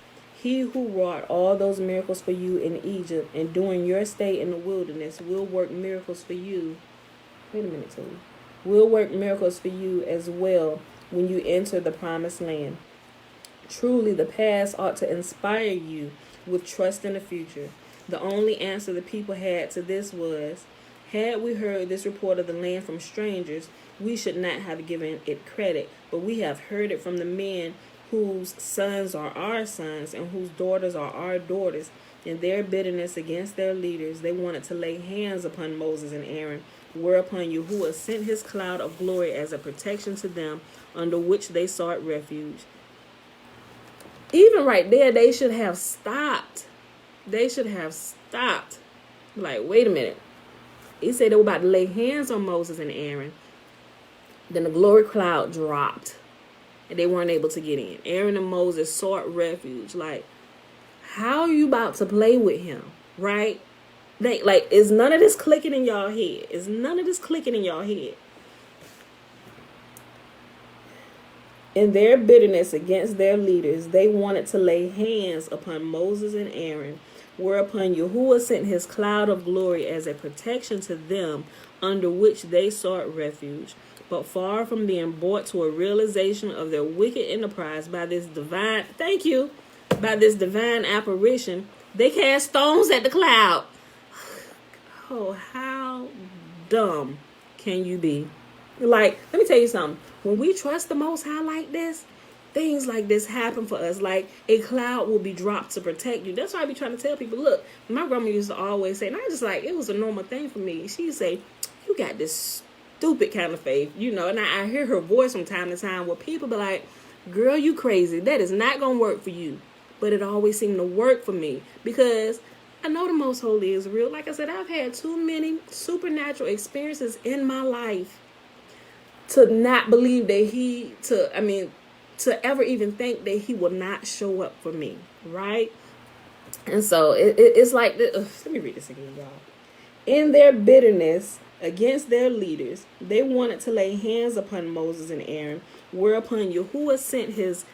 "He who wrought all those miracles for you in Egypt and during your stay in the wilderness will work miracles for you." Wait a minute, too. "Will work miracles for you as well when you enter the promised land." Truly, the past ought to inspire you with trust in the future. The only answer the people had to this was, "Had we heard this report of the land from strangers, we should not have given it credit, but we have heard it from the men whose sons are our sons and whose daughters are our daughters." In their bitterness against their leaders, they wanted to lay hands upon Moses and Aaron, whereupon Yahuwah sent his cloud of glory as a protection to them, under which they sought refuge. Even right there, they should have stopped. Like, wait a minute. He said they were about to lay hands on Moses and Aaron. Then the glory cloud dropped, and they weren't able to get in. Aaron and Moses sought refuge. Like, how are you about to play with him, right? Is none of this clicking in y'all head? In their bitterness against their leaders, they wanted to lay hands upon Moses and Aaron, whereupon Yahuwah sent his cloud of glory as a protection to them, under which they sought refuge. But far from being brought to a realization of their wicked enterprise by this divine apparition, they cast stones at the cloud. Oh, how dumb can you be? Like, let me tell you something. When we trust the Most High like this, things like this happen for us. Like, a cloud will be dropped to protect you. That's why I be trying to tell people, look, my grandma used to always say, and I just like, it was a normal thing for me. She'd say, "You got this stupid kind of faith," and I hear her voice from time to time where people be like, "Girl, you crazy. That is not going to work for you." But it always seemed to work for me because I know the Most Holy is real. Like I said, I've had too many supernatural experiences in my life to not believe that to ever even think that he will not show up for me, right? And so it's like, let me read this again, y'all. In their bitterness against their leaders, they wanted to lay hands upon Moses and Aaron, whereupon Yahuwah sent his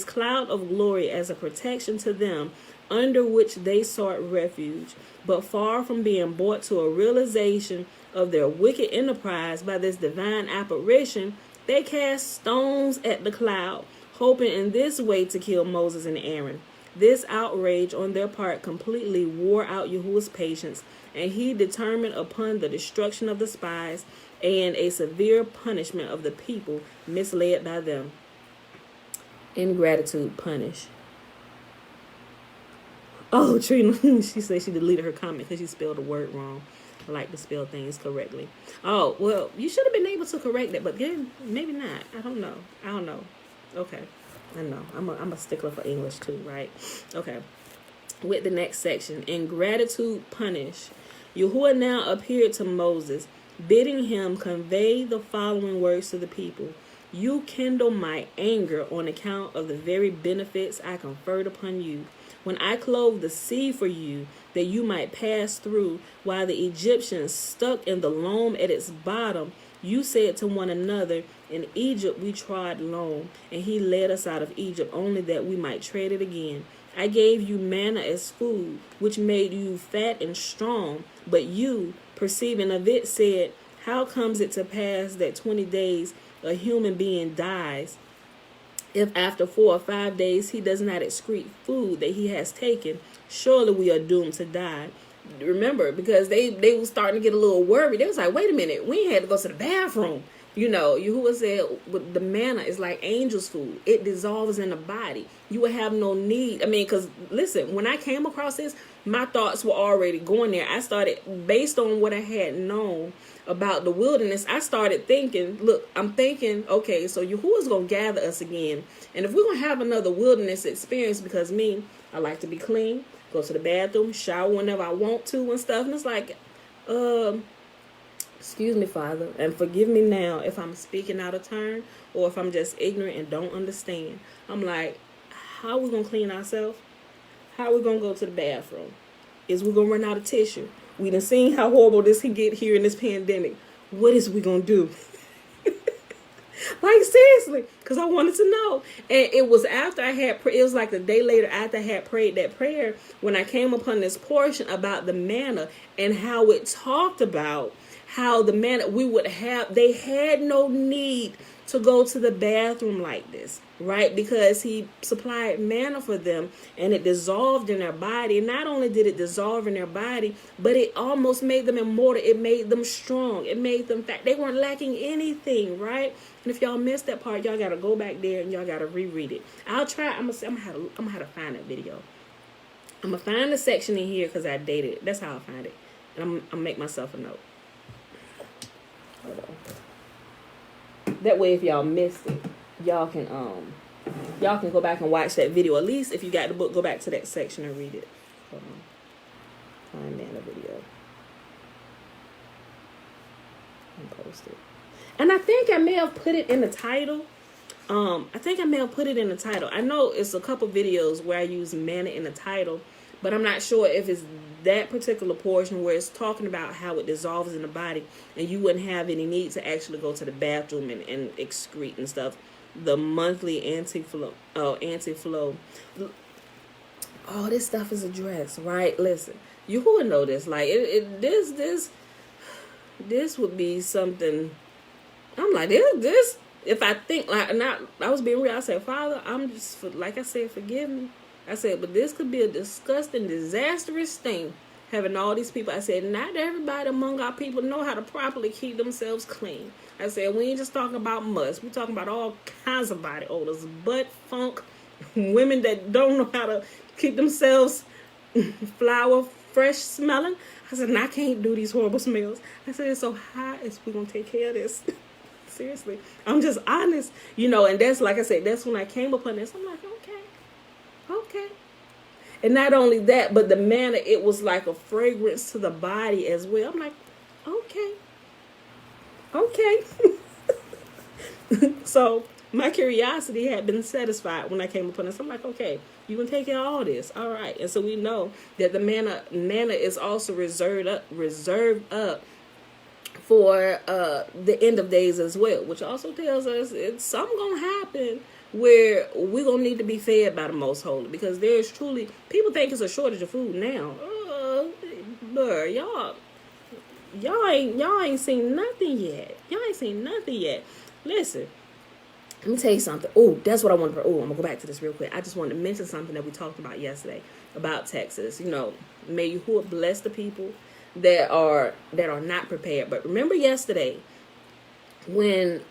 cloud of glory as a protection to them, under which they sought refuge. But far from being brought to a realization of their wicked enterprise by this divine apparition, they cast stones at the cloud, hoping in this way to kill Moses and Aaron. This outrage on their part completely wore out Yahuwah's patience, and he determined upon the destruction of the spies and a severe punishment of the people misled by them. Ingratitude punish. Oh, Trina, she said she deleted her comment because she spelled a word wrong. I like to spell things correctly. Oh, well, you should have been able to correct that, but then maybe not. I don't know. Okay. I know. I'm a stickler for English too, right? Okay. With the next section, ingratitude punish. Yahuwah now appeared to Moses, bidding him convey the following words to the people. "You kindle my anger on account of the very benefits I conferred upon you. When I clove the sea for you, that you might pass through, while the Egyptians stuck in the loam at its bottom, you said to one another, 'In Egypt we trod loam, and he led us out of Egypt only that we might tread it again.' I gave you manna as food, which made you fat and strong, but you, perceiving of it, said, How comes it to pass that 20 days a human being dies if after 4 or 5 days he does not excrete food that he has taken? Surely we are doomed to die. Remember, because they were starting to get a little worried. They was like, wait a minute, we ain't had to go to the bathroom. You know, Yahuwah said with the manna is like angel's food. It dissolves in the body. You will have no need. I mean, because listen, when I came across this, my thoughts were already going there. I started, based on what I had known about the wilderness, I started thinking, look, I'm thinking, okay, so Yahuwah's going to gather us again. And if we're going to have another wilderness experience, because me, I like to be clean, go to the bathroom, shower whenever I want to and stuff. And it's like, excuse me, Father, and forgive me now if I'm speaking out of turn or if I'm just ignorant and don't understand. I'm like, how are we going to clean ourselves? How are we going to go to the bathroom? Is we going to run out of tissue? We done seen how horrible this can get here in this pandemic. What is we going to do? Like, seriously, because I wanted to know. And it was after I had, it was like a day later after I had prayed that prayer when I came upon this portion about the manna and how it talked about how the manna we would have, they had no need to go to the bathroom like this, right? Because he supplied manna for them and it dissolved in their body. And not only did it dissolve in their body, but it almost made them immortal. It made them strong. It made them fat. They weren't lacking anything, right? And if y'all missed that part, y'all got to go back there and y'all got to reread it. I'll try. I'm gonna how to find that video. I'm going to find the section in here because I dated it. That's how I find it. And I'm going to make myself a note. Hold on. That way, if y'all missed it, y'all can go back and watch that video. At least if you got the book, go back to that section and read it. Hold on. Find that video. And post it. And I think I may have put it in the title. I know it's a couple videos where I use manna in the title, but I'm not sure if it's that particular portion where it's talking about how it dissolves in the body and you wouldn't have any need to actually go to the bathroom and excrete and stuff. The monthly anti-flow. Oh, this stuff is addressed, right? Listen, you would know this. Like, this would be something. I'm like, this. If I think, like, not, I was being real. I said, Father, I'm just, like I said, forgive me. I said, but this could be a disgusting, disastrous thing, having all these people. I said, not everybody among our people know how to properly keep themselves clean. I said, we ain't just talking about must. We're talking about all kinds of body odors, butt funk, women that don't know how to keep themselves flower fresh smelling. I said, I can't do these horrible smells. I said, so how is we going to take care of this? Seriously, I'm just honest, and that's, like I said, that's when I came upon this. I'm like, okay. And not only that, but the manna, it was like a fragrance to the body as well. I'm like, okay. So my curiosity had been satisfied when I came upon this. I'm like, okay, you can take care of all this. All right. And so we know that the manna is also reserved up for the end of days as well, which also tells us it's something gonna happen where we're gonna need to be fed by the Most Holy, because there's truly, people think it's a shortage of food now. Y'all ain't seen nothing yet. Listen, let me tell you something. That's what I want to. I'm gonna go back to this real quick. I just wanted to mention something that we talked about yesterday about Texas. May Yahuwah bless the people that are not prepared. But remember yesterday when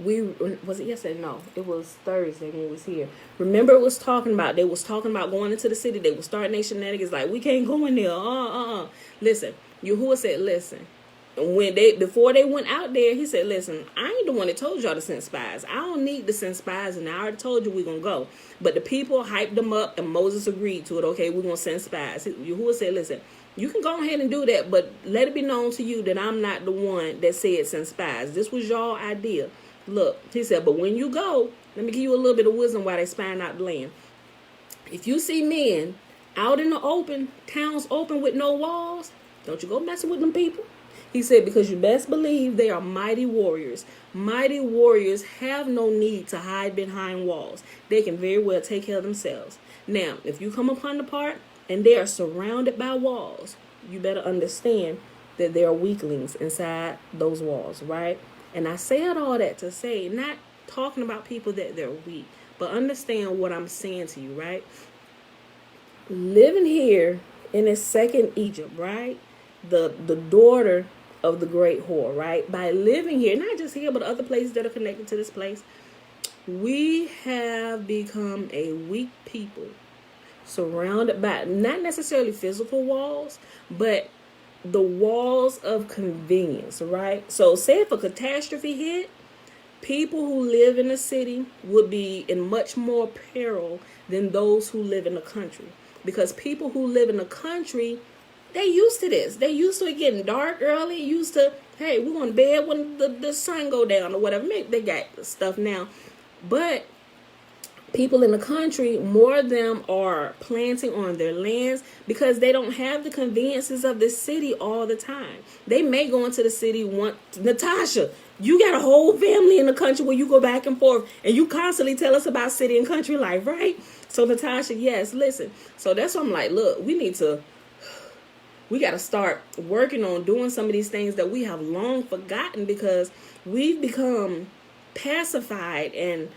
was it yesterday? No, it was Thursday when we was here. Remember they was talking about going into the city. They were starting their shenanigans like, we can't go in there. Listen, Yahuwah said, listen. Before they went out there, he said, listen, I ain't the one that told y'all to send spies. I don't need to send spies, and I already told you we're going to go. But the people hyped them up, and Moses agreed to it. Okay, we're going to send spies. Yahuwah said, listen, you can go ahead and do that, but let it be known to you that I'm not the one that said send spies. This was y'all idea. Look, he said, but when you go, let me give you a little bit of wisdom while they spying out the land. If you see men out in the open, towns open with no walls, don't you go messing with them people. He said, because you best believe they are mighty warriors. Mighty warriors have no need to hide behind walls. They can very well take care of themselves. Now, if you come upon the part and they are surrounded by walls, you better understand that there are weaklings inside those walls, right? And I said all that to say, not talking about people that they're weak, but understand what I'm saying to you, right? Living here in this second Egypt, right? The daughter of the great whore, right? By living here, not just here, but other places that are connected to this place, we have become a weak people, surrounded by not necessarily physical walls, but the walls of convenience, right? So say if a catastrophe hit, people who live in the city would be in much more peril than those who live in the country. Because people who live in the country, they used to this. They used to it getting dark early. Used to, hey, we're going to bed when the sun go down or whatever. Maybe they got stuff now. But people in the country, more of them are planting on their lands because they don't have the conveniences of the city all the time. They may go into the city once. Natasha, you got a whole family in the country where you go back and forth and you constantly tell us about city and country life, right? So Natasha, yes, listen. So that's why I'm like, look, we got to start working on doing some of these things that we have long forgotten because we've become pacified and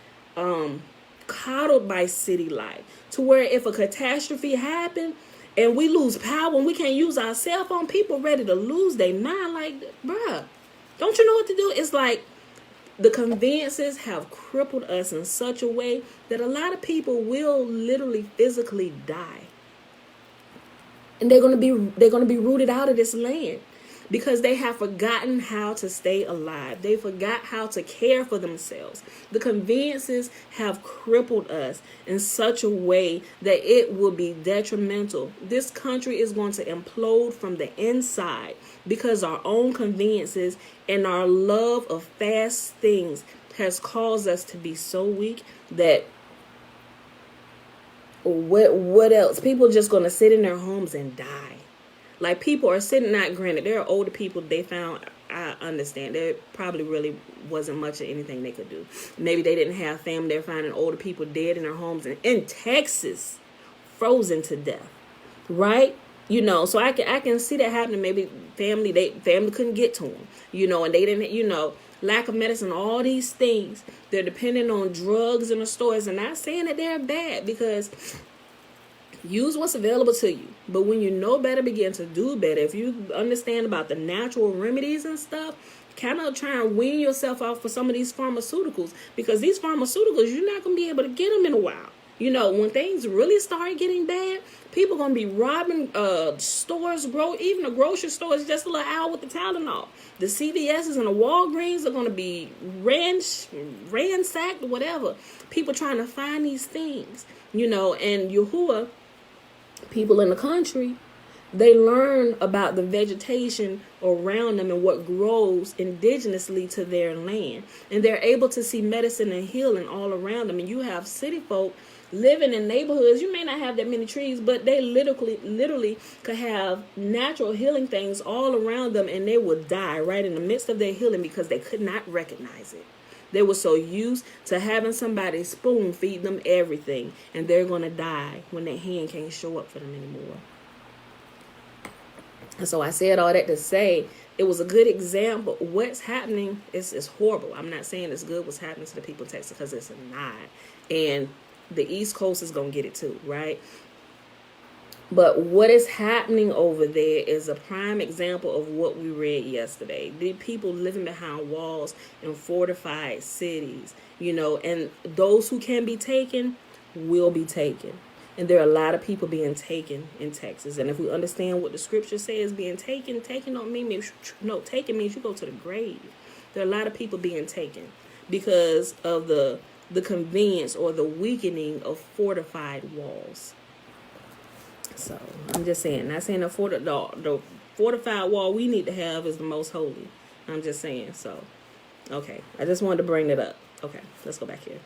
coddled by city life to where if a catastrophe happened and we lose power and we can't use our cell phone, people ready to lose their mind. Like, bruh, don't you know what to do? It's like the conveniences have crippled us in such a way that a lot of people will literally physically die. And they're going to be rooted out of this land because they have forgotten how to stay alive. They forgot how to care for themselves. The conveniences have crippled us in such a way that it will be detrimental. This country is going to implode from the inside because our own conveniences and our love of fast things has caused us to be so weak that what else? People are just going to sit in their homes and die. Like people are sitting, not granted, there are older people they found, I understand, there probably really wasn't much of anything they could do. Maybe they didn't have family, they're finding older people dead in their homes and in Texas, frozen to death, right? You know, so I can see that happening. Maybe family couldn't get to them, you know, and they didn't, lack of medicine, all these things. They're dependent on drugs in the stores. And not saying that they're bad because use what's available to you. But when you know better, begin to do better. If you understand about the natural remedies and stuff, kind of try and wean yourself off for some of these pharmaceuticals. Because these pharmaceuticals, you're not going to be able to get them in a while. You know, when things really start getting bad, people going to be robbing stores, even the grocery stores, just a little hour with the Tylenol. The CVS's and the Walgreens are going to be ransacked, whatever. People trying to find these things, and Yahuwah, people in the country, they learn about the vegetation around them and what grows indigenously to their land. And they're able to see medicine and healing all around them. And you have city folk living in neighborhoods. You may not have that many trees, but they literally could have natural healing things all around them, and they would die right in the midst of their healing because they could not recognize it. They were so used to having somebody spoon feed them everything, and they're going to die when their hand can't show up for them anymore. And so I said all that to say it was a good example. What's happening is horrible. I'm not saying it's good what's happening to the people in Texas, because it's not. And the East Coast is going to get it too, right? But what is happening over there is a prime example of what we read yesterday. The people living behind walls in fortified cities, and those who can be taken will be taken. And there are a lot of people being taken in Texas. And if we understand what the scripture says, being taken don't mean, taken means you go to the grave. There are a lot of people being taken because of the convenience or the weakening of fortified walls. So I'm just saying, not saying the fortified wall we need to have is the most holy. I'm just saying. So, okay, I just wanted to bring it up. Okay, let's go back here.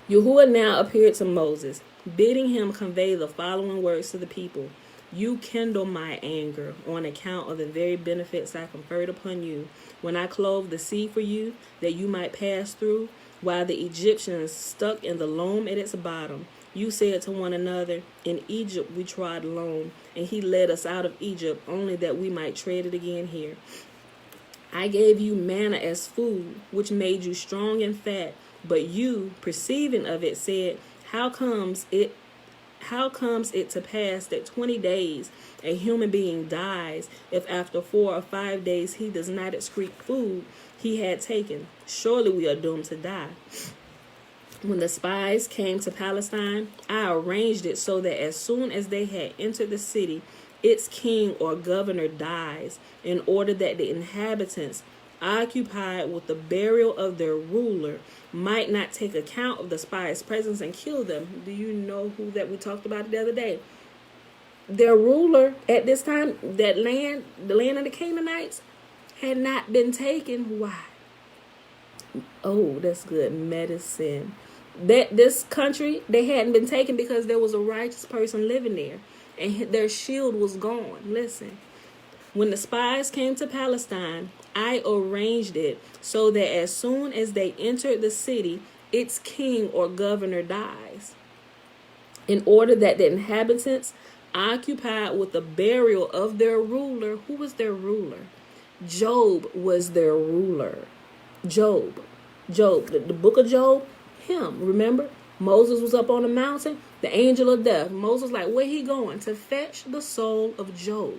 Yahuwah now appeared to Moses, bidding him convey the following words to the people. You kindle my anger on account of the very benefits I conferred upon you when I clove the sea for you, that you might pass through, while the Egyptians stuck in the loam at its bottom, You said to one another, in Egypt we trod alone, and he led us out of Egypt, only that we might tread it again here. I gave you manna as food, which made you strong and fat, but you, perceiving of it, said, How comes it to pass that 20 days a human being dies, if after 4 or 5 days he does not excrete food he had taken? Surely we are doomed to die. When the spies came to Palestine, I arranged it so that as soon as they had entered the city, its king or governor dies, in order that the inhabitants, occupied with the burial of their ruler, might not take account of the spies' presence and kill them. Do you know who that we talked about the other day? Their ruler at this time, that land, the land of the Canaanites, had not been taken. Why? Oh, that's good medicine. That this country, they hadn't been taken because there was a righteous person living there, and their shield was gone. Listen, when the spies came to Palestine, I arranged it so that as soon as they entered the city, its king or governor dies, in order that the inhabitants, occupied with the burial of their ruler. Who was their ruler? Job was their ruler. Job, the book of Job, him. Remember, Moses was up on the mountain, the angel of death. Moses like, where he going? To fetch the soul of Job.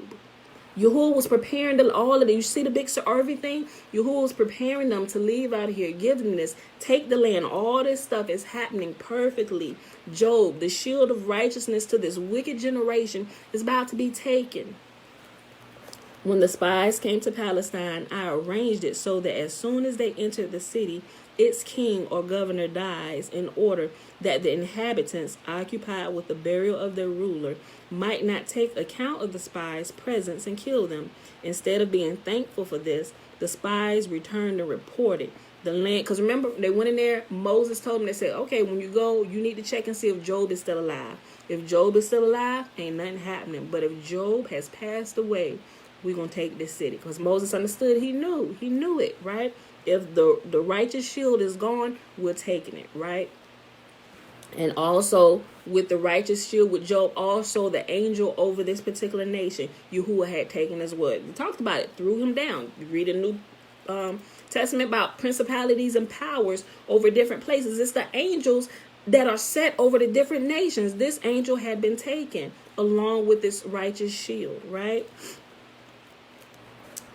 Yahuwah was preparing all of it. You see the big everything? Yahuwah was preparing them to leave out of here, give them this, take the land. All this stuff is happening perfectly. Job, the shield of righteousness to this wicked generation, is about to be taken. When the spies came to Palestine, I arranged it so that as soon as they entered the city, its king or governor dies, in order that the inhabitants, occupied with the burial of their ruler, might not take account of the spies' presence and kill them. Instead of being thankful for this, the spies returned and reported the land. Because remember, they went in there, Moses told them, they said, okay, when you go, you need to check and see if Job is still alive. If Job is still alive, ain't nothing happening. But if Job has passed away, we're going to take this city. Because Moses understood, he knew it, right? If the righteous shield is gone, we're taking it, right? And also, with the righteous shield with Job, also the angel over this particular nation, Yahuwah had taken his word. We talked about it, threw him down. You read a New Testament about principalities and powers over different places. It's the angels that are set over the different nations. This angel had been taken along with this righteous shield, right?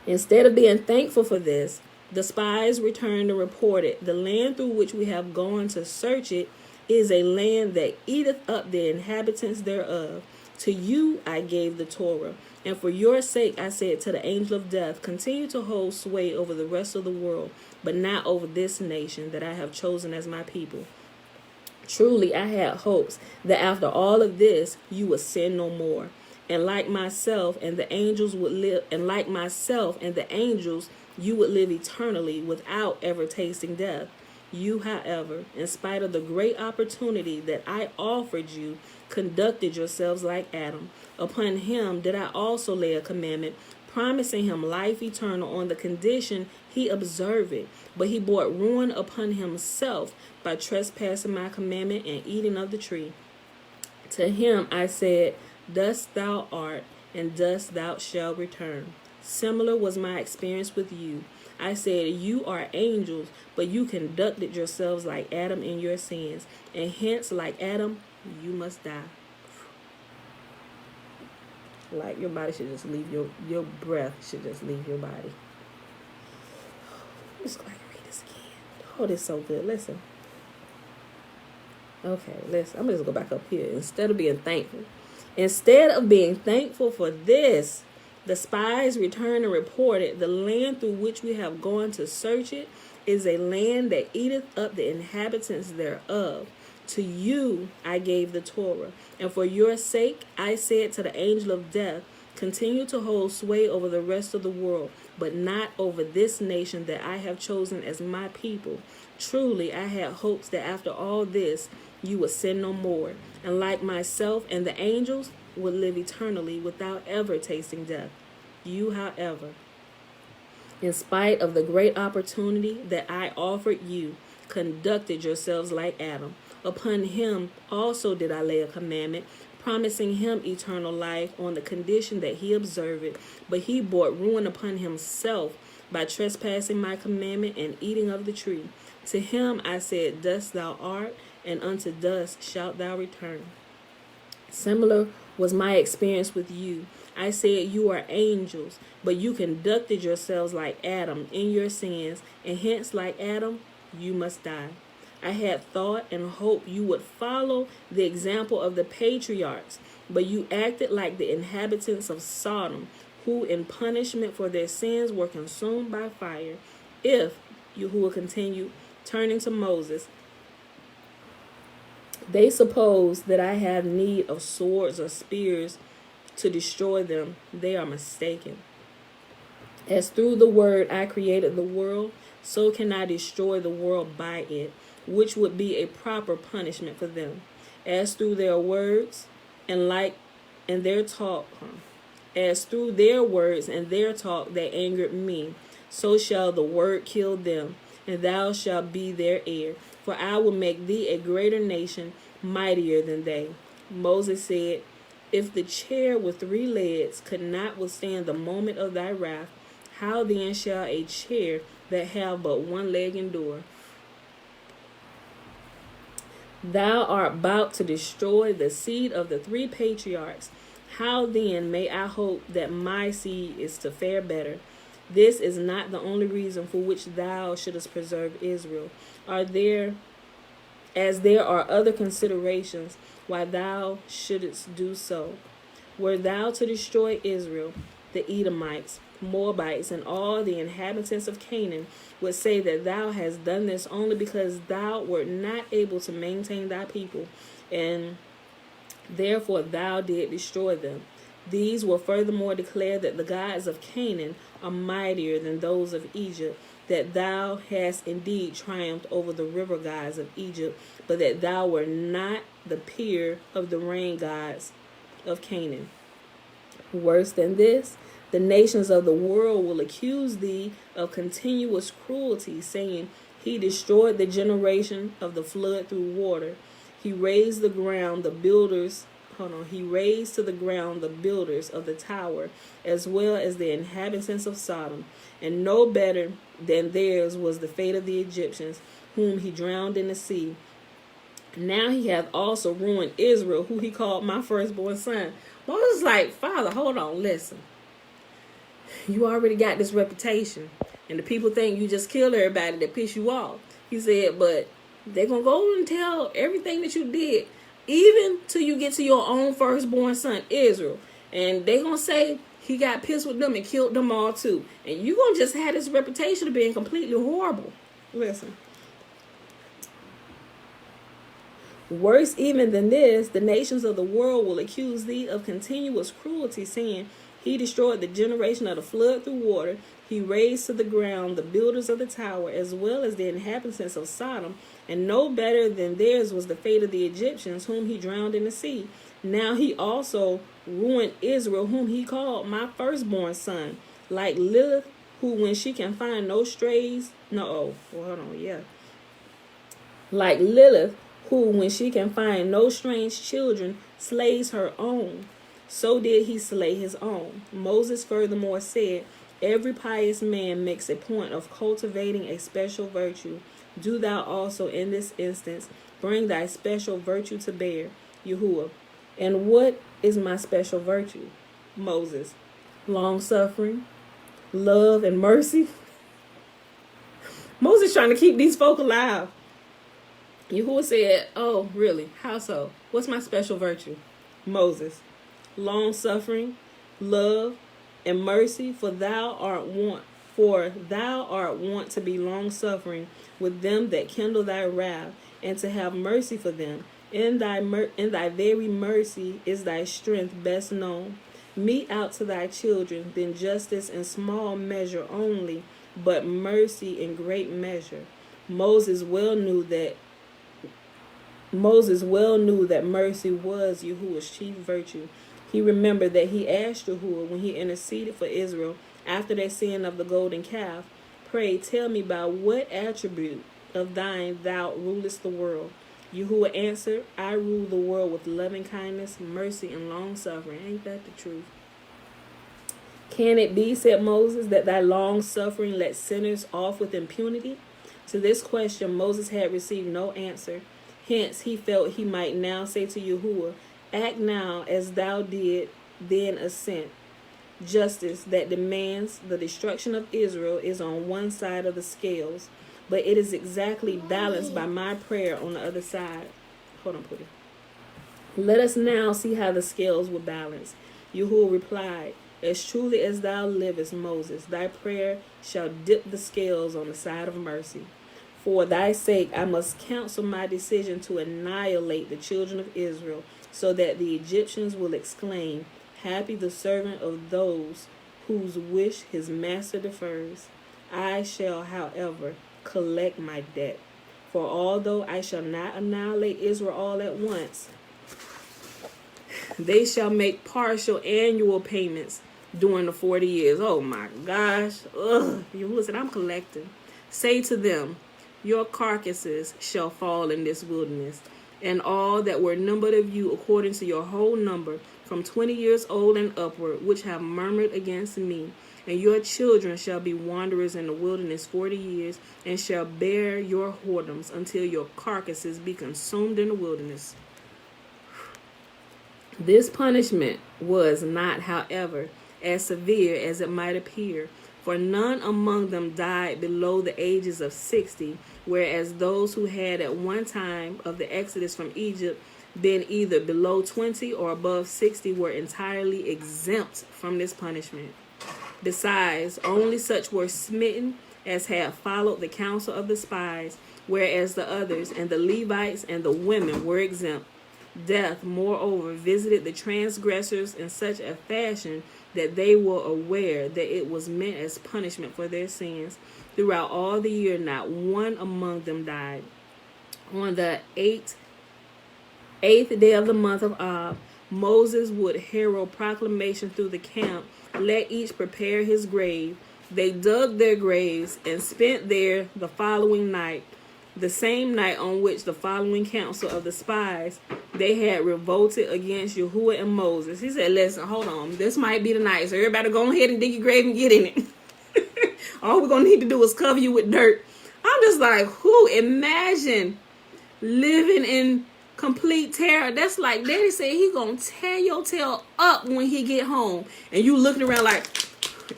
Instead of being thankful for this, the spies returned and reported, the land through which we have gone to search it is a land that eateth up the inhabitants thereof. To you I gave the Torah, and for your sake I said to the angel of death, continue to hold sway over the rest of the world, but not over this nation that I have chosen as my people. Truly I had hopes that after all of this you would sin no more, and like myself and the angels would live, and like myself and the angels you would live eternally without ever tasting death. You, however, in spite of the great opportunity that I offered you, conducted yourselves like Adam. Upon him did I also lay a commandment, promising him life eternal on the condition he observe it. But he brought ruin upon himself by trespassing my commandment and eating of the tree. To him I said, dust thou art, and dust thou shalt return. Similar was my experience with you. I said, you are angels, but you conducted yourselves like Adam in your sins, and hence, like Adam, you must die. Like your body should just leave your breath should just leave your body. I'm just going to read this again. Oh, this is so good. Listen. Okay, listen. I'm going to just go back up here. Instead of being thankful for this, the spies returned and reported, the land through which we have gone to search it is a land that eateth up the inhabitants thereof. To you I gave the Torah, and for your sake I said to the angel of death, continue to hold sway over the rest of the world, but not over this nation that I have chosen as my people. Truly I had hopes that after all this you would sin no more, and like myself and the angels would live eternally without ever tasting death. You, however, in spite of the great opportunity that I offered you, conducted yourselves like Adam. Upon him also did I lay a commandment, promising him eternal life on the condition that he observe it. But he brought ruin upon himself by trespassing my commandment and eating of the tree. To him I said, Dust thou art, and unto dust shalt thou return. Similar was my experience with you. I said, You are angels, but you conducted yourselves like Adam in your sins, and hence, like Adam, you must die. I had thought and hoped you would follow the example of the patriarchs, but you acted like the inhabitants of Sodom, who in punishment for their sins were consumed by fire. If Yahuwah continued, turning to Moses, they suppose that I have need of swords or spears to destroy them. They are mistaken. As through the word I created the world, so can I destroy the world by it, which would be a proper punishment for them. As through their words and their talk, as through their words and their talk they angered me, so shall the word kill them, and thou shalt be their heir. For I will make thee a greater nation, mightier than they. Moses said, If the chair with 3 legs could not withstand the moment of thy wrath, how then shall a chair that have but 1 leg endure? Thou art about to destroy the seed of the 3 patriarchs. How then may I hope that my seed is to fare better? This is not the only reason for which thou shouldest preserve Israel. As there are other considerations why thou shouldest do so. Were thou to destroy Israel, the Edomites, Moabites, and all the inhabitants of Canaan would say that thou hast done this only because thou wert not able to maintain thy people, and therefore thou did destroy them. These will furthermore declare that the gods of Canaan are mightier than those of Egypt, that thou hast indeed triumphed over the river gods of Egypt, but that thou wert not the peer of the rain gods of Canaan. Worse than this, the nations of the world will accuse thee of continuous cruelty, saying, He destroyed the generation of the flood through water. He raised to the ground the builders of the tower, as well as the inhabitants of Sodom. And no better than theirs was the fate of the Egyptians, whom he drowned in the sea. Now he hath also ruined Israel, who he called my firstborn son. Moses is like, Father, hold on, listen. You already got this reputation, and the people think you just killed everybody that piss you off. He said, but they're going to go and tell everything that you did, even till you get to your own firstborn son, Israel. And they're going to say he got pissed with them and killed them all too. And you're going to just have this reputation of being completely horrible. Listen. Worse even than this, the nations of the world will accuse thee of continuous cruelty, saying, He destroyed the generation of the flood through water. He razed to the ground the builders of the tower, as well as the inhabitants of Sodom. And no better than theirs was the fate of the Egyptians, whom he drowned in the sea. Now he also ruined Israel, whom he called my firstborn son, like Lilith, who when she can find no strays, like Lilith, who when she can find no strange children, slays her own. So did he slay his own. Moses furthermore said, Every pious man makes a point of cultivating a special virtue. Do thou also in this instance bring thy special virtue to bear, Yahuwah. And what is my special virtue? Moses. Long-suffering, love, and mercy. Moses trying to keep these folk alive. Yahuwah said, Oh, really? How so? What's my special virtue? Moses. Long-suffering, love, and mercy, for thou art wont to be long-suffering with them that kindle thy wrath, and to have mercy for them. In thy very mercy is thy strength best known. Mete out to thy children then justice in small measure only, but mercy in great measure. Moses well knew that mercy was Yahuwah's chief virtue. He remembered that he asked Yahuwah when he interceded for Israel after their sin of the golden calf, Pray, tell me by what attribute of thine thou rulest the world. Yahuwah answered, I rule the world with loving kindness, mercy, and long suffering. Ain't that the truth? Can it be, said Moses, that thy long suffering lets sinners off with impunity? To this question Moses had received no answer. Hence he felt he might now say to Yahuwah, act now as thou did then assent. Justice that demands the destruction of Israel is on one side of the scales, but it is exactly balanced by my prayer on the other side. Hold on, Pootie. Let us now see how the scales will balance. Yahuwah replied, as truly as thou livest, Moses, thy prayer shall dip the scales on the side of mercy. For thy sake I must counsel my decision to annihilate the children of Israel, so that the Egyptians will exclaim, happy the servant of those whose wish his master defers. I shall, however, collect my debt. For although I shall not annihilate Israel all at once, they shall make partial annual payments during the 40 years. Oh my gosh. Ugh. You listen, I'm collecting. Say to them, your carcasses shall fall in this wilderness, and all that were numbered of you according to your whole number, from 20 years old and upward, which have murmured against me. And your children shall be wanderers in the wilderness 40 years, and shall bear your whoredoms until your carcasses be consumed in the wilderness. This punishment was not, however, as severe as it might appear, for none among them died below the ages of 60, whereas those who had at one time of the exodus from Egypt been either below 20 or above 60 were entirely exempt from this punishment. Besides, only such were smitten as had followed the counsel of the spies, whereas the others and the Levites and the women were exempt. Death, moreover, visited the transgressors in such a fashion that they were aware that it was meant as punishment for their sins. Throughout all the year, not one among them died. On the eighth day of the month of Ab, Moses would herald proclamation through the camp, let each prepare his grave. They dug their graves and spent there the following night, the same night on which the following council of the spies, they had revolted against Yahuwah and Moses. He said, listen, hold on, this might be the night, so everybody go ahead and dig your grave and get in it. All we're going to need to do is cover you with dirt. I'm just like, imagine living in complete terror. That's like Daddy said he gonna tear your tail up when he get home, and you looking around like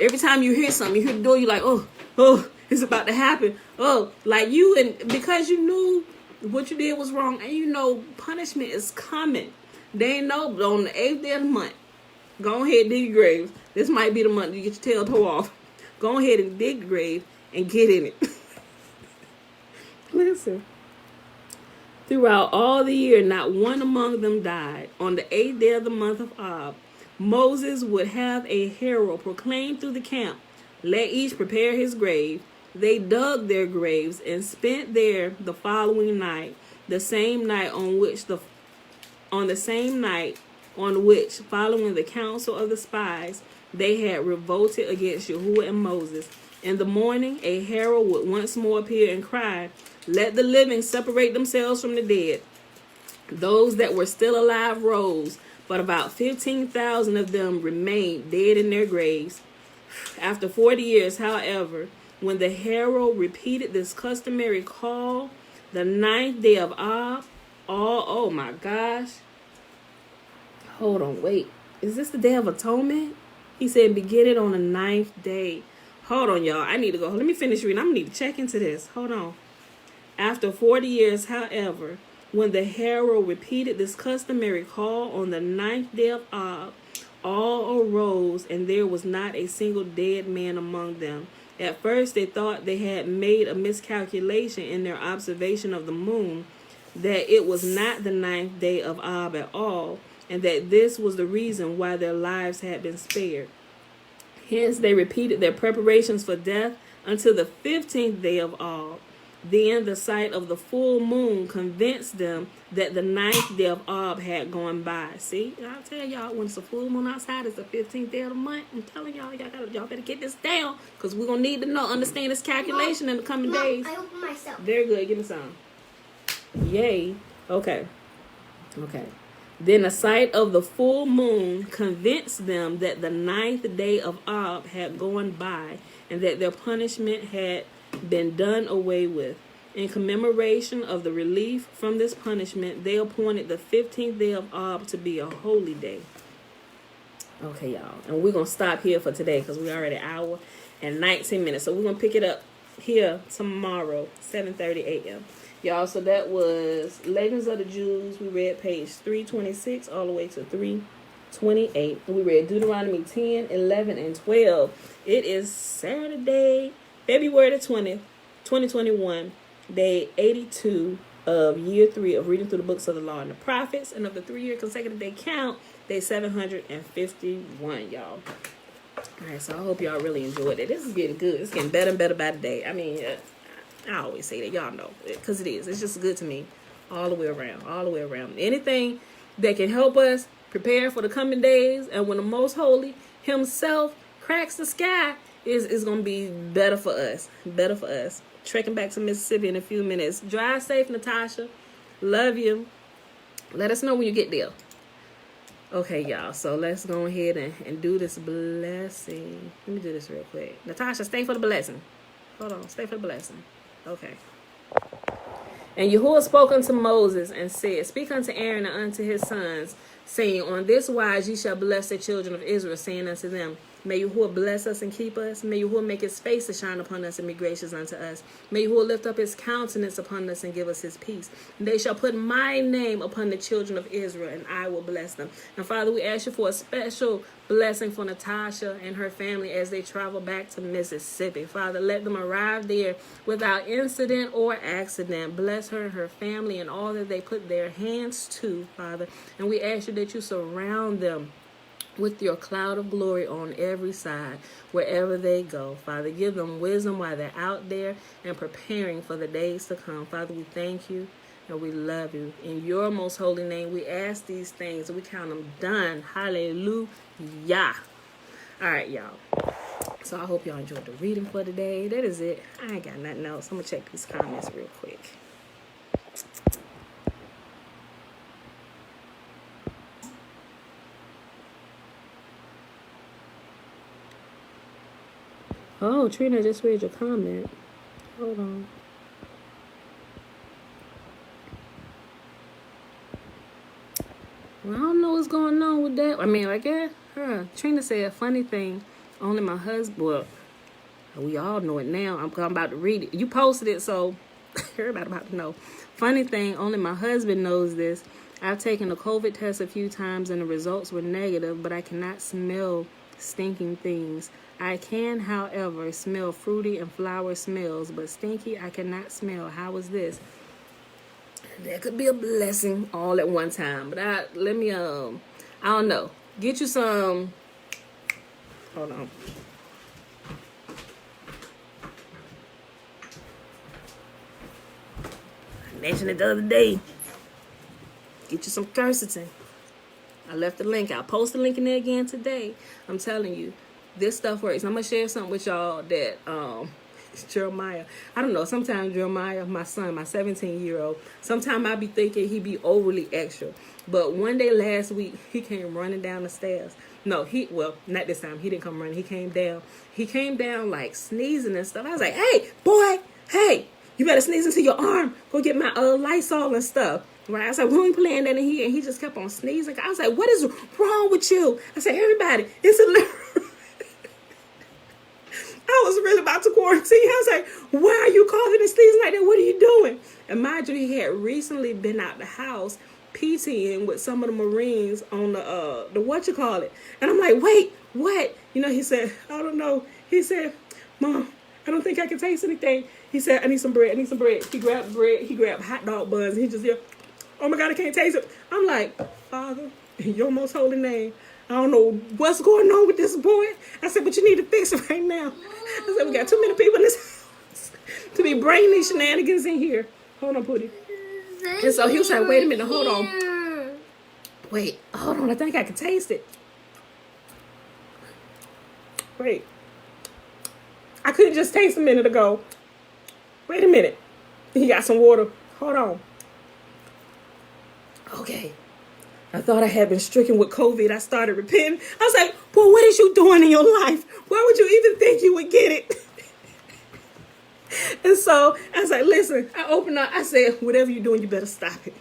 every time you hear something, you hear the door, you like, oh, it's about to happen. Oh, like you, and because you knew what you did was wrong, and you know punishment is coming. They know on the 8th day of the month. Go ahead and dig your graves. This might be the month you get your tail tore off. Go ahead and dig the grave and get in it. Listen. Throughout all the year, not one among them died. On the 8th day of the month of Ab, Moses would have a herald proclaim through the camp, let each prepare his grave. They dug their graves and spent there the following night, the same night on which, following the counsel of the spies, they had revolted against Yahuwah and Moses. In the morning, a herald would once more appear and cry, let the living separate themselves from the dead. Those that were still alive rose, but about 15,000 of them remained dead in their graves. After 40 years, however, when the herald repeated this customary call, the 9th day of Ab, oh my gosh. Hold on, wait. Is this the Day of Atonement? He said, begin it on the 9th day. Hold on, y'all. I need to go. Let me finish reading. I'm going to need to check into this. Hold on. After 40 years, however, when the herald repeated this customary call on the 9th day of Ab, all arose, and there was not a single dead man among them. At first, they thought they had made a miscalculation in their observation of the moon, that it was not the 9th day of Ab at all, and that this was the reason why their lives had been spared. Hence, they repeated their preparations for death until the 15th day of Ab. Then the sight of the full moon convinced them that the 9th day of Ab had gone by. See, I'll tell y'all, when it's a full moon outside, it's the 15th day of the month. I'm telling y'all, y'all better get this down, because we're going to need to understand this calculation in the coming days. I opened myself. Very good. Give me some. Yea, Okay. Then the sight of the full moon convinced them that the 9th day of Ab had gone by, and that their punishment had been done away with. In commemoration of the relief from this punishment, they appointed the 15th day of Ab to be a holy day. Okay, y'all. And we're going to stop here for today because we're already an hour and 19 minutes. So we're going to pick it up here tomorrow, 7:30 a.m. Y'all, so that was Legends of the Jews. We read page 326 all the way to 328. We read Deuteronomy 10, 11, and 12. It is Saturday, February the 20th, 2021, day 82 of year 3 of reading through the books of the law and the prophets. And of the 3-year consecutive day count, day 751, y'all. All right, so I hope y'all really enjoyed it. This is getting good. It's getting better and better by the day. I mean, I always say that. Y'all know. Because it is. It's just good to me. All the way around. All the way around. Anything that can help us prepare for the coming days, and when the Most Holy himself cracks the sky, is going to be better for us. Better for us. Trekking back to Mississippi in a few minutes. Drive safe, Natasha. Love you. Let us know when you get there. Okay, y'all. So let's go ahead and do this blessing. Let me do this real quick. Natasha, stay for the blessing. Hold on. Stay for the blessing. Okay. And Yahuwah spoke unto Moses and said, Speak unto Aaron and unto his sons, saying, On this wise ye shall bless the children of Israel, saying unto them, May Yahuwah bless us and keep us. May Yahuwah make his face to shine upon us and be gracious unto us. May Yahuwah lift up his countenance upon us and give us his peace. And they shall put my name upon the children of Israel, and I will bless them. And Father, we ask you for a special blessing for Natasha and her family as they travel back to Mississippi. Father, let them arrive there without incident or accident. Bless her and her family and all that they put their hands to, Father. And we ask you that you surround them with your cloud of glory on every side, wherever they go. Father, give them wisdom while they're out there and preparing for the days to come. Father, we thank you and we love you. In your most holy name, we ask these things and we count them done. Hallelujah. All right, y'all. So I hope y'all enjoyed the reading for today. That is it. I ain't got nothing else. I'm going to check these comments real quick. Oh, Trina, just read your comment. Hold on. Well, I don't know what's going on with that. I mean, I guess, Trina said, funny thing, only my husband, well, we all know it now. I'm about to read it. You posted it, so everybody about to know. Funny thing, only my husband knows this. I've taken a COVID test a few times and the results were negative, but I cannot smell stinking things. I can, however, smell fruity and flower smells, but stinky I cannot smell. How is this? That could be a blessing all at one time. But I don't know. Get you some, hold on. I mentioned it the other day. Get you some quercetin. I left the link. I'll post the link in there again today. I'm telling you, this stuff works. I'm going to share something with y'all that Jeremiah, I don't know, sometimes Jeremiah, my son, my 17-year-old, sometimes I be thinking he be overly extra. But one day last week, he came running down the stairs. No, not this time. He didn't come running. He came down. He came down like sneezing and stuff. I was like, hey, boy, hey, you better sneeze into your arm. Go get my Lysol and stuff. Right? I was like, we ain't playing that in here. And he just kept on sneezing. I was like, what is wrong with you? I said, everybody, it's a little... I was really about to quarantine. I was like, why are you coughing and sneezing like that? What are you doing? And mind you, he had recently been out the house PTing with some of the Marines on the whatchamacallit. And I'm like, wait, what? You know, he said, I don't know. He said, Mom, I don't think I can taste anything. He said, I need some bread. He grabbed bread. He grabbed hot dog buns. And he just yelled, oh my God, I can't taste it. I'm like, Father, in your most holy name, I don't know what's going on with this boy. I said, but you need to fix it right now. I said, we got too many people in this house to be bringing these shenanigans in here. Hold on, Pootie. And so he was like, wait a minute, hold on. Wait, hold on, I think I can taste it. Wait. I couldn't just taste a minute ago. Wait a minute. He got some water. Hold on. okay. I thought I had been stricken with COVID. I started repenting. I was like, boy, what is you doing in your life? Why would you even think you would get it? And so I was like, listen, I opened up. I said, whatever you're doing, you better stop it.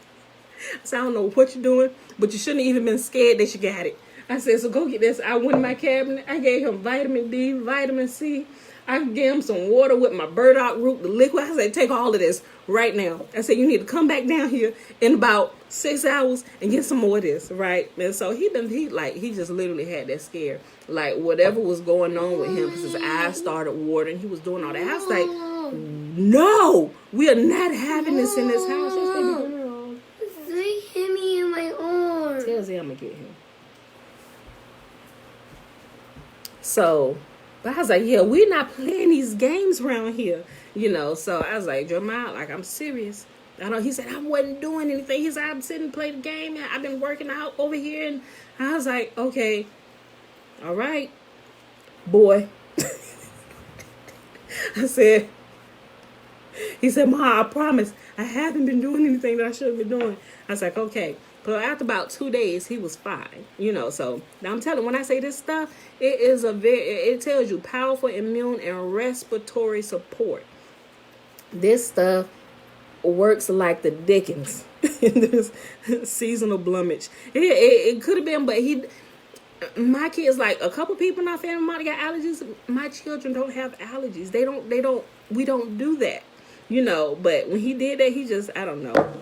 I said, I don't know what you're doing, but you shouldn't have even been scared that you got it. I said, so go get this. I went in my cabinet. I gave him vitamin D, vitamin C. I gave him some water with my burdock root, the liquid. I said, take all of this right now. I said, you need to come back down here in about 6 hours and get some more of this, right? And so he just literally had that scare. Like, whatever was going on with him, because his eyes started watering. He was doing all that. I was like, no, we are not having this in this house. They hit me in my arm. Tell Z I'm going to get him. So, but I was like, yeah, we're not playing these games around here, So I was like, Jeremiah, like, I'm serious. He said, I wasn't doing anything. He said, I'm sitting and playing the game, and I've been working out over here. And I was like, okay, all right, boy. He said, Ma, I promise, I haven't been doing anything that I shouldn't be doing. I was like, okay. But after about 2 days, he was fine, So now I'm telling you, when I say this stuff, it tells you powerful immune and respiratory support. This stuff works like the Dickens in this seasonal blemish. It could have been, but my kids, like a couple people in our family might have got allergies. My children don't have allergies. We don't do that, But when he did that, he just, I don't know.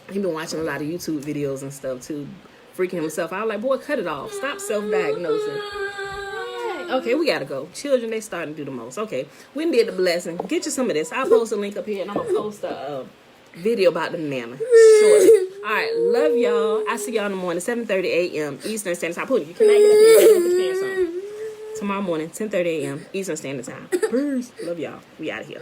He been watching a lot of YouTube videos and stuff too, freaking himself out. Like, boy, cut it off. Stop self-diagnosing. Okay, we gotta go. Children, they starting to do the most. Okay, we did the blessing. Get you some of this. I'll post a link up here, and I'm gonna post a video about the manna shortly. All right, love y'all. I see y'all in the morning, 7:30 a.m. Eastern Standard Time. You cannot get up here. Tomorrow morning, 10:30 a.m. Eastern Standard Time. Peace. Love y'all. We out of here.